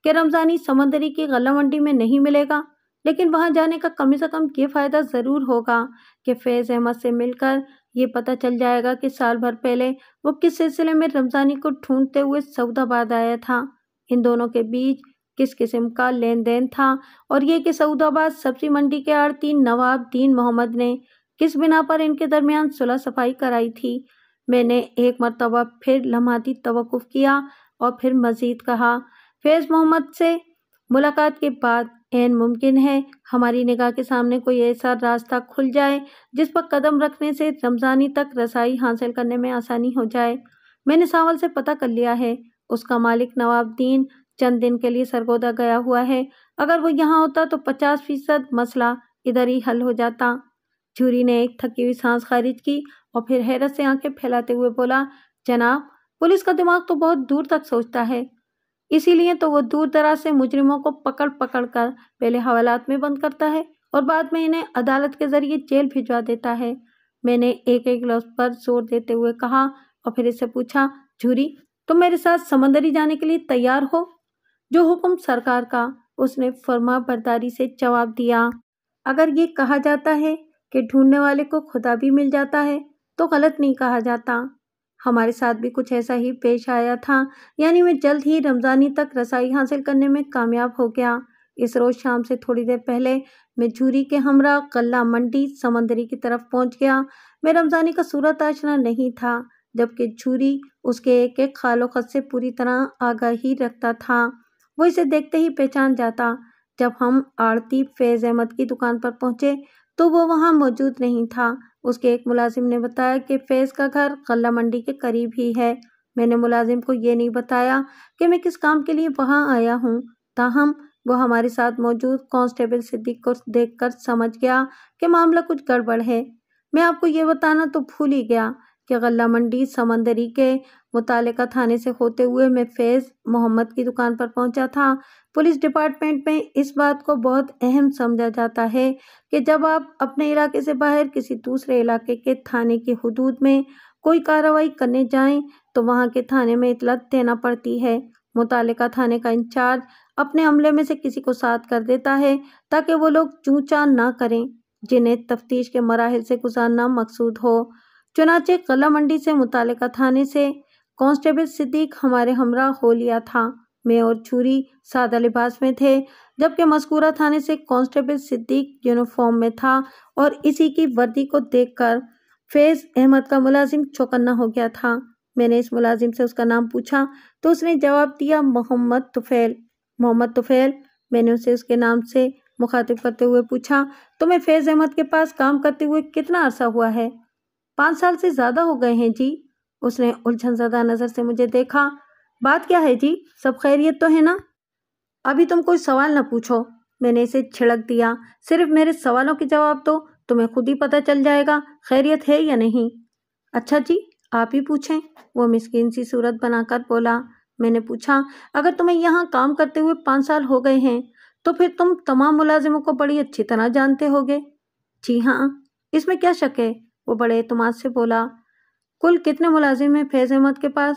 کہ رمضانی سمندری کی غلہ منڈی میں نہیں ملے گا، لیکن وہاں جانے کا کم سے کم یہ فائدہ ضرور ہوگا کہ فیض احمد سے مل کر یہ پتہ چل جائے گا کہ سال بھر پہلے وہ کس سلسلے میں رمضانی کو ڈھونڈتے ہوئے سعود آباد آیا تھا، ان دونوں کے بیچ کس قسم کا لین دین تھا، اور یہ کہ سعود آباد سبزی منڈی کے آڑتی نواب دین محمد نے کس بنا پر ان کے درمیان صلح صفائی کرائی تھی۔ میں نے ایک مرتبہ پھر لمحاتی توقف کیا اور پھر مزید کہا، فیض محمد سے ملاقات کے بعد عین ممکن ہے ہماری نگاہ کے سامنے کوئی ایسا راستہ کھل جائے جس پر قدم رکھنے سے رمضانی تک رسائی حاصل کرنے میں آسانی ہو جائے۔ میں نے سانول سے پتہ کر لیا ہے، اس کا مالک نواب دین چند دن کے لیے سرگودا گیا ہوا ہے، اگر وہ یہاں ہوتا تو 50% مسئلہ ادھر ہی حل ہو جاتا۔ جھوری نے ایک تھکی ہوئی سانس خارج کی اور پھر حیرت سے آنکھیں پھیلاتے ہوئے بولا، جناب، پولیس کا دماغ تو بہت دور تک سوچتا ہے، اسی لیے تو وہ دور دراز سے مجرموں کو پکڑ پکڑ کر پہلے حوالات میں بند کرتا ہے اور بعد میں انہیں عدالت کے ذریعے جیل بھجوا دیتا ہے۔ میں نے ایک ایک لفظ پر زور دیتے ہوئے کہا اور پھر اس سے پوچھا، جھوری، تم میرے ساتھ سمندری جانے کے لیے تیار ہو؟ جو حکم سرکار کا، اس نے فرما برداری سے جواب دیا۔ اگر یہ کہا جاتا ہے کہ ڈھونڈنے والے کو خدا بھی مل جاتا ہے تو غلط نہیں کہا جاتا۔ ہمارے ساتھ بھی کچھ ایسا ہی پیش آیا تھا، یعنی میں جلد ہی رمضانی تک رسائی حاصل کرنے میں کامیاب ہو گیا۔ اس روز شام سے تھوڑی دیر پہلے میں جھوری کے ہمراہ غلہ منڈی سمندری کی طرف پہنچ گیا۔ میں رمضانی کا صورت آشنا نہیں تھا، جبکہ جھوری اس کے ایک ایک خال و خط سے پوری طرح آگاہی رکھتا تھا۔ وہ اسے دیکھتے ہی پہچان جاتا۔ جب ہم آڑتی فیض احمد کی دکان پر پہنچے تو وہ وہاں موجود نہیں تھا۔ اس کے ایک ملازم نے بتایا کہ فیض کا گھر غلہ منڈی کے قریب ہی ہے۔ میں نے ملازم کو یہ نہیں بتایا کہ میں کس کام کے لیے وہاں آیا ہوں، تاہم وہ ہمارے ساتھ موجود کانسٹیبل صدیق کو دیکھ کر سمجھ گیا کہ معاملہ کچھ گڑبڑ ہے۔ میں آپ کو یہ بتانا تو بھول ہی گیا کہ غلہ منڈی سمندری کے متعلقہ تھانے سے ہوتے ہوئے میں فیض محمد کی دکان پر پہنچا تھا۔ پولیس ڈپارٹمنٹ میں اس بات کو بہت اہم سمجھا جاتا ہے کہ جب آپ اپنے علاقے سے باہر کسی دوسرے علاقے کے تھانے کی حدود میں کوئی کارروائی کرنے جائیں تو وہاں کے تھانے میں اطلاع دینا پڑتی ہے۔ متعلقہ تھانے کا انچارج اپنے عملے میں سے کسی کو ساتھ کر دیتا ہے تاکہ وہ لوگ چوں چاں نہ کریں جنہیں تفتیش کے مراحل سے گزارنا مقصود ہو۔ چنانچہ غلہ منڈی سے متعلقہ تھانے سے کانسٹیبل صدیق ہمارے ہمراہ ہو لیا تھا۔ میں اور جھوری سادہ لباس میں تھے، جبکہ مذکورہ تھانے سے کانسٹیبل صدیق یونیفارم میں تھا، اور اسی کی وردی کو دیکھ کر فیض احمد کا ملازم چوکنا ہو گیا تھا۔ میں نے اس ملازم سے اس کا نام پوچھا تو اس نے جواب دیا، محمد طفیل۔ محمد طفیل، میں نے اسے اس کے نام سے مخاطب کرتے ہوئے پوچھا، تمہیں فیض احمد کے پاس کام کرتے ہوئے کتنا عرصہ ہوا ہے؟ 5 سال سے زیادہ ہو گئے ہیں جی۔ اس نے الجھن زدہ نظر سے مجھے دیکھا۔ بات کیا ہے جی، سب خیریت تو ہے نا؟ ابھی تم کوئی سوال نہ پوچھو، میں نے اسے چھڑک دیا، صرف میرے سوالوں کے جواب دو، تمہیں خود ہی پتہ چل جائے گا خیریت ہے یا نہیں۔ اچھا جی، آپ ہی پوچھیں، وہ مسکین سی صورت بنا کر بولا۔ میں نے پوچھا، اگر تمہیں یہاں کام کرتے ہوئے 5 سال ہو گئے ہیں تو پھر تم تمام ملازموں کو بڑی اچھی طرح جانتے ہوگے۔ جی ہاں، اس میں کیا شک ہے، وہ بڑے اعتماد سے بولا۔ کل کتنے ملازم ہیں فیض احمد کے پاس؟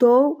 2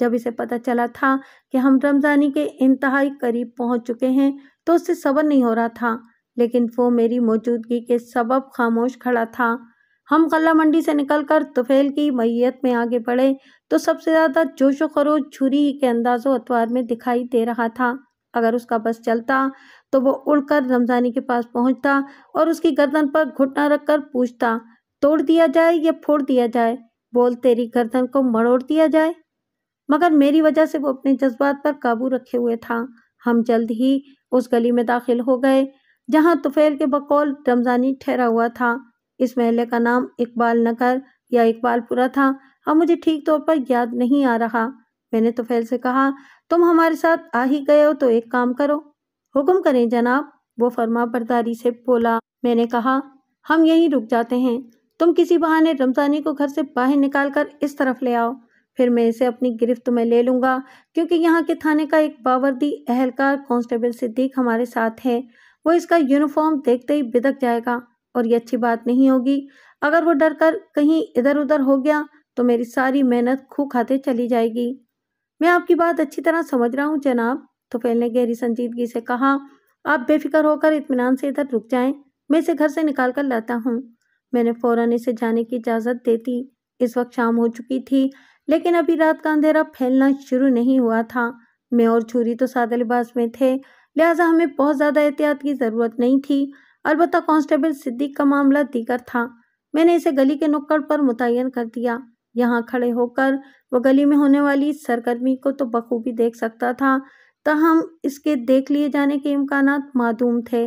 جب اسے پتہ چلا تھا کہ ہم رمضانی کے انتہائی قریب پہنچ چکے ہیں تو اس سے صبر نہیں ہو رہا تھا، لیکن وہ میری موجودگی کے سبب خاموش کھڑا تھا۔ ہم غلہ منڈی سے نکل کر طفیل کی معیت میں آگے بڑھے تو سب سے زیادہ جوش و خروش جھوری کے انداز و اطوار میں دکھائی دے رہا تھا۔ اگر اس کا بس چلتا تو وہ اڑ کر رمضانی کے پاس پہنچتا اور اس کی گردن پر گھٹنا رکھ کر پوچھتا، توڑ دیا جائے یا پھوڑ دیا جائے؟ بول، تیری گردن کو مڑوڑ دیا جائے؟ مگر میری وجہ سے وہ اپنے جذبات پر قابو رکھے ہوئے تھا۔ ہم جلد ہی اس گلی میں داخل ہو گئے جہاں طفیل کے بقول رمضانی ٹھہرا ہوا تھا۔ اس محلے کا نام اقبال نگر یا اقبال پورہ تھا، اب مجھے ٹھیک طور پر یاد نہیں آ رہا۔ میں نے طفیل سے کہا، تم ہمارے ساتھ آ ہی گئے ہو تو ایک کام کرو۔ حکم کریں جناب، وہ فرما برداری سے بولا۔ میں نے کہا، ہم یہیں رک جاتے ہیں، تم کسی بہانے رمضانی کو گھر سے باہر نکال کر اس طرف لے آؤ، پھر میں اسے اپنی گرفت میں لے لوں گا، کیونکہ یہاں کے تھانے کا ایک باوردی اہلکار کانسٹیبل صدیق ہمارے ساتھ ہے۔ وہ اس کا یونیفارم دیکھتے ہی بدک جائے گا اور یہ اچھی بات نہیں ہوگی۔ اگر وہ ڈر کر کہیں ادھر ادھر ہو گیا تو میری ساری محنت کھو کھاتے چلی جائے گی۔ میں آپ کی بات اچھی طرح سمجھ رہا ہوں جناب، طفیل نے گہری سنجیدگی سے کہا۔ آپ بے فکر ہو کر اطمینان سے ادھر رک جائیں، میں اسے گھر سے نکال کر لاتا ہوں۔ میں نے فوراً اسے جانے کی اجازت دے دی۔ اس وقت شام ہو چکی تھی، لیکن ابھی رات کا اندھیرا پھیلنا شروع نہیں ہوا تھا۔ میں اور جھوری تو سادہ لباس میں تھے، لہٰذا ہمیں بہت زیادہ احتیاط کی ضرورت نہیں تھی۔ البتہ کانسٹیبل صدیق کا معاملہ دیگر تھا۔ میں نے اسے گلی کے نکڑ پر متعین کر دیا۔ یہاں کھڑے ہو کر وہ گلی میں ہونے والی سرگرمی کو تو بخوبی دیکھ سکتا تھا، تاہم اس کے دیکھ لیے جانے کے امکانات معدوم تھے۔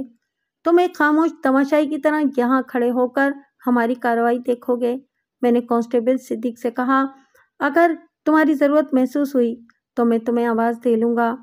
تم ایک خاموش تماشائی کی طرح یہاں کھڑے ہو کر ہماری کارروائی دیکھو گے، میں نے کانسٹیبل صدیق سے کہا۔ اگر تمہاری ضرورت محسوس ہوئی تو میں تمہیں آواز دے لوں گا۔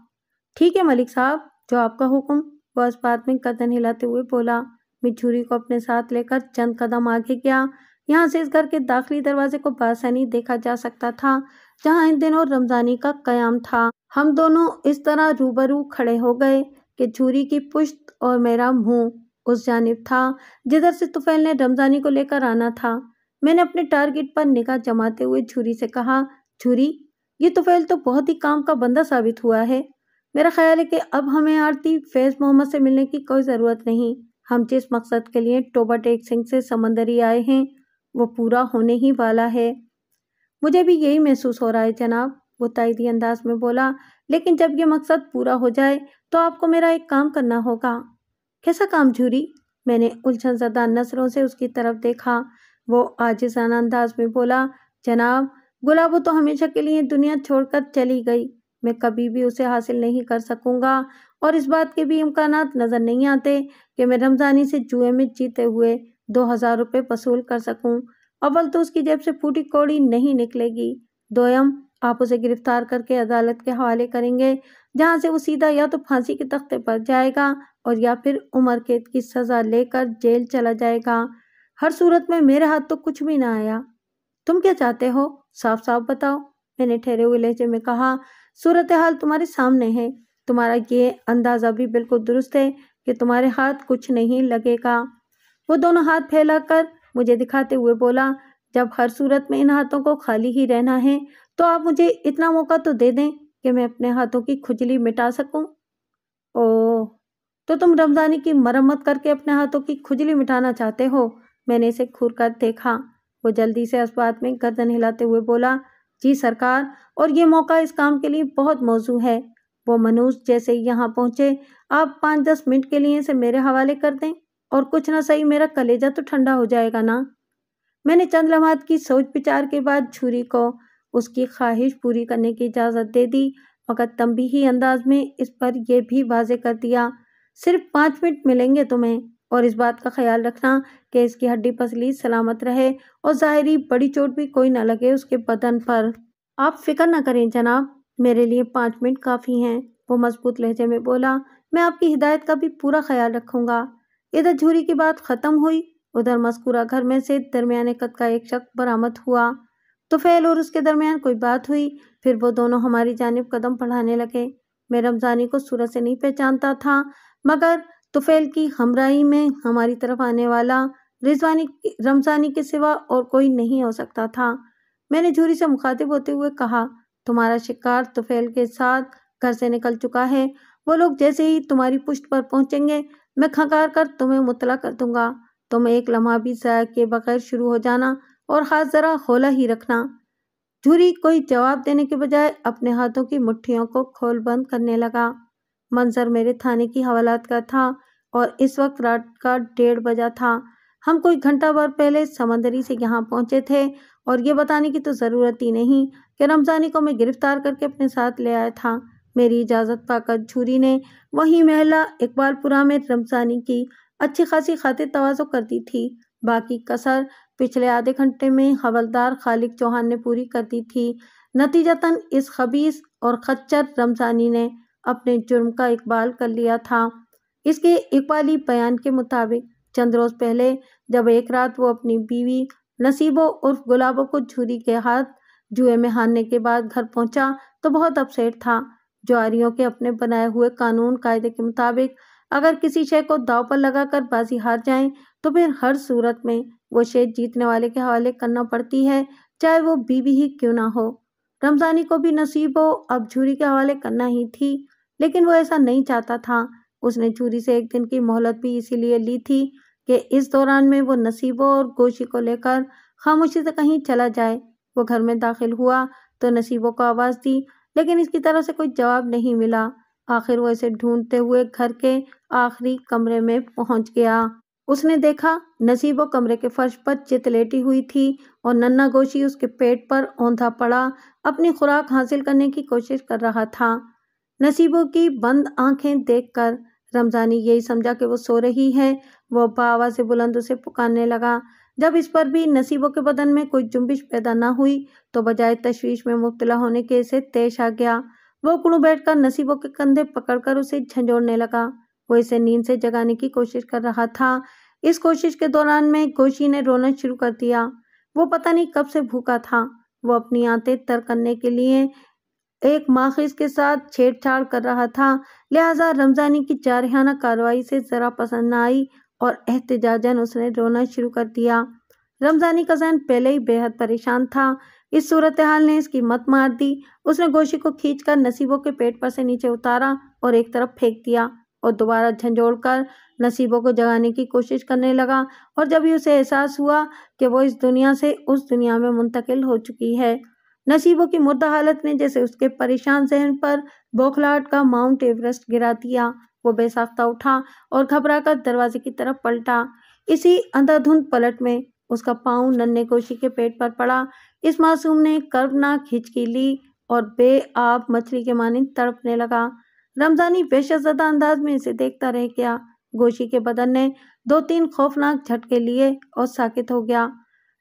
ٹھیک ہے ملک صاحب، جو آپ کا حکم، وہ اس بات میں گردن ہلاتے ہوئے بولا۔ میں جھوری کو اپنے ساتھ لے کر چند قدم آگے گیا۔ یہاں سے اس گھر کے داخلی دروازے کو بآسانی دیکھا جا سکتا تھا جہاں ان دنوں رمضانی کا قیام تھا۔ ہم دونوں اس طرح روبرو کھڑے ہو گئے کہ جھوری کی پشت اور میرا منہ اس جانب تھا جدھر سے طفیل نے رمضانی کو لے کر آنا تھا۔ میں نے اپنے ٹارگٹ پر نگاہ جماتے ہوئے جھوری سے کہا، جھوری، یہ طفیل تو بہت ہی کام کا بندہ ثابت ہوا ہے۔ میرا خیال ہے کہ اب ہمیں آرتی فیض محمد سے ملنے کی کوئی ضرورت نہیں۔ ہم جس مقصد کے لیے ٹوبہ ٹیک سنگھ سے سمندری آئے ہیں وہ پورا ہونے ہی والا ہے۔ مجھے بھی یہی محسوس ہو رہا ہے جناب، وہ تائیدی انداز میں بولا، لیکن جب یہ مقصد پورا ہو جائے تو آپ کو میرا ایک کام کرنا ہوگا۔ کیسا کام جھوری؟ میں نے الجھن زدہ نظروں سے اس کی طرف دیکھا۔ وہ عاجزانہ انداز میں بولا، جناب، گلابو تو ہمیشہ کے لیے دنیا چھوڑ کر چلی گئی، میں کبھی بھی اسے حاصل نہیں کر سکوں گا، اور اس بات کے بھی امکانات نظر نہیں آتے کہ میں رمضانی سے جوئے میں جیتے ہوئے 2000 روپے وصول کر سکوں۔ اول تو اس کی جیب سے پھوٹی کوڑی نہیں نکلے گی، دوئم آپ اسے گرفتار کر کے عدالت کے حوالے کریں گے، جہاں سے وہ سیدھا یا تو پھانسی کے تختے پر جائے گا اور یا پھر عمر قید کی سزا لے کر جیل چلا جائے گا۔ ہر صورت میں میرے ہاتھ تو کچھ بھی نہ آیا۔ تم کیا چاہتے ہو؟ صاف صاف بتاؤ، میں نے ٹھہرے ہوئے لہجے میں کہا۔ صورتحال تمہارے سامنے ہے، تمہارا یہ اندازہ بھی بالکل درست ہے کہ تمہارے ہاتھ کچھ نہیں لگے گا۔ وہ دونوں ہاتھ پھیلا کر مجھے دکھاتے ہوئے بولا، جب ہر صورت میں ان ہاتھوں کو خالی ہی رہنا ہے تو آپ مجھے اتنا موقع تو دے دیں کہ میں اپنے ہاتھوں کی کھجلی مٹا سکوں۔ اوہ، تو تم رمضانی کی مرمت کر کے اپنے ہاتھوں کی کھجلی مٹانا چاہتے ہو؟ میں نے اسے گھور کر دیکھا۔ وہ جلدی سے اس بات میں گردن ہلاتے ہوئے بولا، جی سرکار، اور یہ موقع اس کام کے لیے بہت موزوں ہے۔ وہ منوس جیسے یہاں پہنچے، آپ 5-10 منٹ کے لیے اسے میرے حوالے کر دیں اور کچھ نہ صحیح میرا کلیجہ تو ٹھنڈا ہو جائے گا نا۔ میں نے چند لمحات کی سوچ بچار کے بعد جھوری کو اس کی خواہش پوری کرنے کی اجازت دے دی، مگر تنبیہی انداز میں اس پر یہ بھی واضح کر دیا، صرف 5 منٹ ملیں گے تمہیں، اور اس بات کا خیال رکھنا کہ اس کی ہڈی پسلی سلامت رہے اور ظاہری بڑی چوٹ بھی کوئی نہ لگے اس کے بدن پر۔ آپ فکر نہ کریں جناب، میرے لیے 5 منٹ کافی ہیں، وہ مضبوط لہجے میں بولا۔ میں آپ کی ہدایت کا بھی پورا خیال رکھوں گا۔ ادھر جھوری کی بات ختم ہوئی، ادھر مذکورہ گھر میں سے درمیانے قد کا ایک شخص برآمد ہوا۔ طفیل اور اس کے درمیان کوئی بات ہوئی، پھر وہ دونوں ہماری جانب قدم بڑھانے لگے۔ میں رمضانی کو صورت سے نہیں پہچانتا تھا، مگر طفیل کی ہمراہی میں ہماری طرف آنے والا رمضانی کے سوا اور کوئی نہیں ہو سکتا تھا۔ میں نے جھوری سے مخاطب ہوتے ہوئے کہا، تمہارا شکار طفیل کے ساتھ گھر سے نکل چکا ہے۔ وہ لوگ جیسے ہی تمہاری پشت پر پہنچیں گے میں کھنکار کر تمہیں مطلع کر دوں گا۔ تم ایک لمحہ بھی ضائع کیے بغیر شروع ہو جانا اور خاص ذرا ہولا ہی رکھنا۔ جھوری کوئی جواب دینے کے بجائے اپنے ہاتھوں کی مٹھیوں کو کھول بند کرنے لگا۔ منظر میرے تھانے کی حوالات کا تھا اور اس وقت رات کا 1:30 بجا تھا۔ ہم کوئی گھنٹہ بھر پہلے سمندری سے یہاں پہنچے تھے اور یہ بتانے کی تو ضرورت ہی نہیں کہ رمضانی کو میں گرفتار کر کے اپنے ساتھ لے آیا تھا۔ میری اجازت پا کر جھوری نے وہیں محلہ اقبال پورہ میں رمضانی کی اچھی خاصی خاطر تواضع کر دی تھی۔ باقی کسر پچھلے آدھے گھنٹے میں حوالدار خالق چوہان نے پوری کر دی تھی۔ نتیجتاً اس خبیث اور خچر رمضانی نے اپنے جرم کا اقبال کر لیا تھا۔ اس کے اقبالی بیان کے مطابق چند روز پہلے جب ایک رات وہ اپنی بیوی نصیبو عرف گلابو کو جھوری کے ہاتھ جوئے میں ہارنے کے بعد گھر پہنچا تو بہت اپسیٹ تھا۔ جواری کے اپنے بنائے ہوئے قانون قاعدے کے مطابق اگر کسی شے کو داؤ پر لگا کر بازی ہار جائیں تو پھر ہر صورت میں وہ شے جیتنے والے کے حوالے کرنا پڑتی ہے، چاہے وہ بیوی ہی کیوں نہ ہو۔ رمضانی کو بھی نصیبو اب جھوری کے حوالے کرنا ہی تھی، لیکن وہ ایسا نہیں چاہتا تھا۔ اس نے جھوری سے ایک دن کی مہلت بھی اسی لیے لی تھی کہ اس دوران میں وہ نصیبو اور گوشی کو لے کر خاموشی سے کہیں چلا جائے۔ وہ گھر میں داخل ہوا تو نصیبو کو آواز دی، لیکن اس کی طرف سے کوئی جواب نہیں ملا۔ آخر وہ اسے ڈھونڈتے ہوئے گھر کے آخری کمرے میں پہنچ گیا۔ اس نے دیکھا نصیبو کمرے کے فرش پر چت لیٹی ہوئی تھی اور ننھا گوشی اس کے پیٹ پر اوندھا پڑا اپنی خوراک حاصل کرنے کی کوشش کر رہا تھا۔ نصیبو کی بند آنکھیں دیکھ کر رمضانی یہی سمجھا کہ وہ سو رہی ہے۔ وہ بآواز بلند اسے پکارنے لگا۔ جب اس پر بھی نصیبو کے بدن میں کوئی جنبش پیدا نہ ہوئی تو بجائے تشویش میں مبتلا ہونے کے اسے طیش آ گیا۔ وہ اکڑوں بیٹھ کر نصیبو کے کندھے پکڑ کر اسے جھنجھوڑنے لگا۔ وہ اسے نیند سے جگانے کی کوشش کر رہا تھا۔ اس کوشش کے دوران میں گوشی نے رونا شروع کر دیا۔ وہ پتہ نہیں کب سے بھوکا تھا۔ وہ اپنی آنتیں تر کرنے کے لیے ایک ماخذ کے ساتھ چھیڑ چھاڑ کر رہا تھا، لہٰذا رمضانی کی جارحانہ کارروائی سے ذرا پسند نہ آئی اور احتجاجاً اس نے رونا شروع کر دیا۔ رمضانی کا ذہن پہلے ہی بے حد پریشان تھا۔ اس صورتحال نے اس کی مت مار دی۔ اس نے گوشی کو کھینچ کر نصیبو کے پیٹ پر سے نیچے اتارا اور ایک طرف پھینک دیا اور دوبارہ جھنجھوڑ کر نصیبو کو جگانے کی کوشش کرنے لگا، اور جبھی اسے احساس ہوا کہ وہ اس دنیا سے اس دنیا میں منتقل ہو چکی ہے، نصیبو کی مردہ حالت نے جیسے اس کے پریشان ذہن پر بوکھلاہٹ کا ماؤنٹ ایورسٹ گرا دیا۔ وہ بے ساختہ اٹھا اور گھبرا کر دروازے کی طرف پلٹا۔ اسی اندھا دھند پلٹ میں اس کا پاؤں ننھے گوشی کے پیٹ پر پڑا۔ اس معصوم نے کربناک ہچکی لی اور بے آب مچھلی کے مانند تڑپنے لگا۔ رمضانی وحشت زدہ انداز میں اسے دیکھتا رہ گیا۔ گوشی کے بدن نے 2-3 خوفناک جھٹکے لیے اور ساکت ہو گیا۔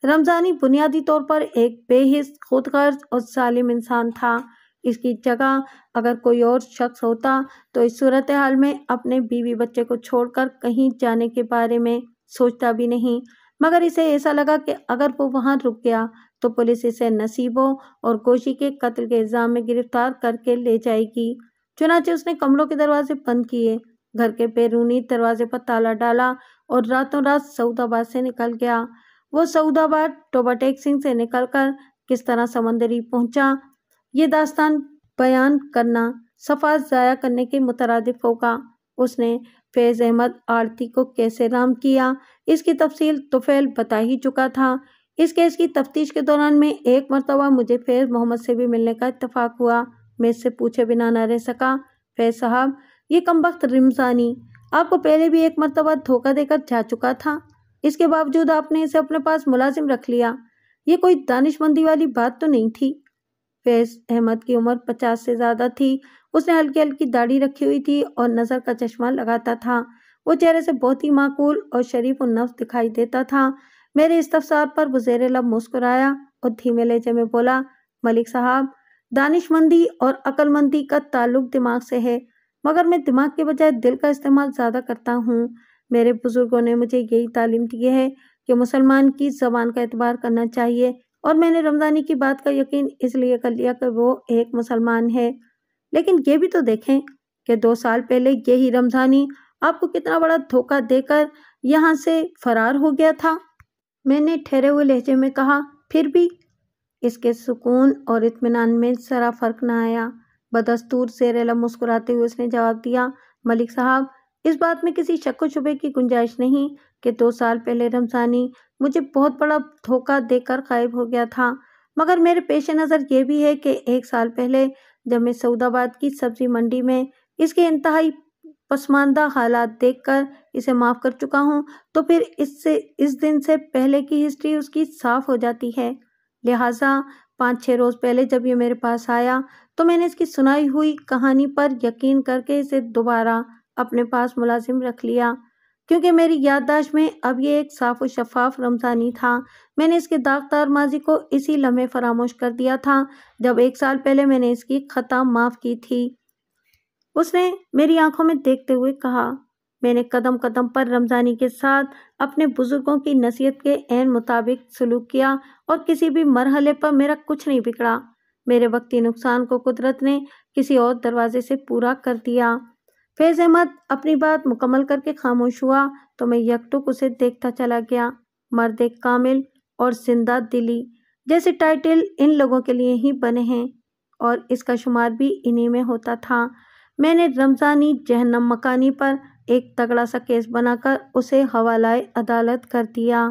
رمضانی بنیادی طور پر ایک بے حس، خود غرض اور ظالم انسان تھا۔ اس کی جگہ اگر کوئی اور شخص ہوتا تو اس صورتحال میں اپنے بیوی بچے کو چھوڑ کر کہیں جانے کے بارے میں سوچتا بھی نہیں، مگر اسے ایسا لگا کہ اگر وہ وہاں رک گیا تو پولیس اسے نصیبو اور گوشی کے قتل کے الزام میں گرفتار کر کے لے جائے گی۔ چنانچہ اس نے کمروں کے دروازے بند کیے، گھر کے بیرونی دروازے پر تالا ڈالا اور راتوں رات سعود آباد سے نکل گیا۔ وہ سعود آباد ٹوبہ ٹیک سنگھ سے نکل کر کس طرح سمندری پہنچا، یہ داستان بیان کرنا صفحات ضائع کرنے کے مترادف ہوگا۔ اس نے فیض احمد آڑتی کو کیسے رام کیا، اس کی تفصیل طفیل بتا ہی چکا تھا۔ اس کیس کی تفتیش کے دوران میں ایک مرتبہ مجھے فیض محمد سے بھی ملنے کا اتفاق ہوا۔ میں اس سے پوچھے بنا نہ رہ سکا، فیض صاحب، یہ کمبخت رمضانی آپ کو پہلے بھی ایک مرتبہ دھوکہ دے کر جا چکا تھا، اس کے باوجود آپ نے اسے اپنے پاس ملازم رکھ لیا، یہ کوئی دانش مندی والی بات تو نہیں تھی؟ فیض احمد کی عمر 50 سے زیادہ تھی۔ اس نے ہلکی ہلکی داڑھی رکھی ہوئی تھی اور نظر کا چشمہ لگاتا تھا۔ وہ چہرے سے بہت ہی معقول اور شریف النفس دکھائی دیتا تھا۔ میرے استفسار پر وہ زیر لب مسکرایا اور دھیمے لہجے میں بولا، ملک صاحب، دانش مندی اور عقل مندی کا تعلق دماغ سے ہے، مگر میں دماغ کے بجائے دل کا استعمال زیادہ کرتا ہوں۔ میرے بزرگوں نے مجھے یہی تعلیم دی ہے کہ مسلمان کی زبان کا اعتبار کرنا چاہیے، اور میں نے رمضانی کی بات کا یقین اس لیے کر لیا کہ وہ ایک مسلمان ہے۔ لیکن یہ بھی تو دیکھیں کہ 2 سال پہلے یہی رمضانی آپ کو کتنا بڑا دھوکہ دے کر یہاں سے فرار ہو گیا تھا۔ میں نے ٹھہرے ہوئے لہجے میں کہا، پھر بھی اس کے سکون اور اطمینان میں ذرا فرق نہ آیا۔ بدستور زیر لب مسکراتے ہوئے اس نے جواب دیا، ملک صاحب، اس بات میں کسی شک و شبے کی گنجائش نہیں کہ 2 سال پہلے رمضانی مجھے بہت بڑا دھوکہ دے کر غائب ہو گیا تھا، مگر میرے پیش نظر یہ بھی ہے کہ 1 سال پہلے جب میں سعود آباد کی سبزی منڈی میں اس کے انتہائی پسماندہ حالات دیکھ کر اسے معاف کر چکا ہوں، تو پھر اس دن سے پہلے کی ہسٹری اس کی صاف ہو جاتی ہے۔ لہٰذا 5-6 روز پہلے جب یہ میرے پاس آیا تو میں نے اس کی سنائی ہوئی کہانی پر یقین کر کے اسے دوبارہ اپنے پاس ملازم رکھ لیا، کیونکہ میری یادداشت میں اب یہ ایک صاف و شفاف رمضانی تھا۔ میں نے اس کے داغدار ماضی کو اسی لمحے فراموش کر دیا تھا جب 1 سال پہلے میں نے اس کی خطا معاف کی تھی۔ اس نے میری آنکھوں میں دیکھتے ہوئے کہا، میں نے قدم قدم پر رمضانی کے ساتھ اپنے بزرگوں کی نصیحت کے عین مطابق سلوک کیا اور کسی بھی مرحلے پر میرا کچھ نہیں بگڑا۔ میرے وقتی نقصان کو قدرت نے کسی اور دروازے سے پورا کر دیا۔ فیض احمد اپنی بات مکمل کر کے خاموش ہوا تو میں یکٹک اسے دیکھتا چلا گیا۔ مرد کامل اور زندہ دلی جیسے ٹائٹل ان لوگوں کے لیے ہی بنے ہیں اور اس کا شمار بھی انہی میں ہوتا تھا۔ میں نے رمضانی جہنم مکانی پر ایک تگڑا سا کیس بنا کر اسے حوالہ عدالت کر دیا۔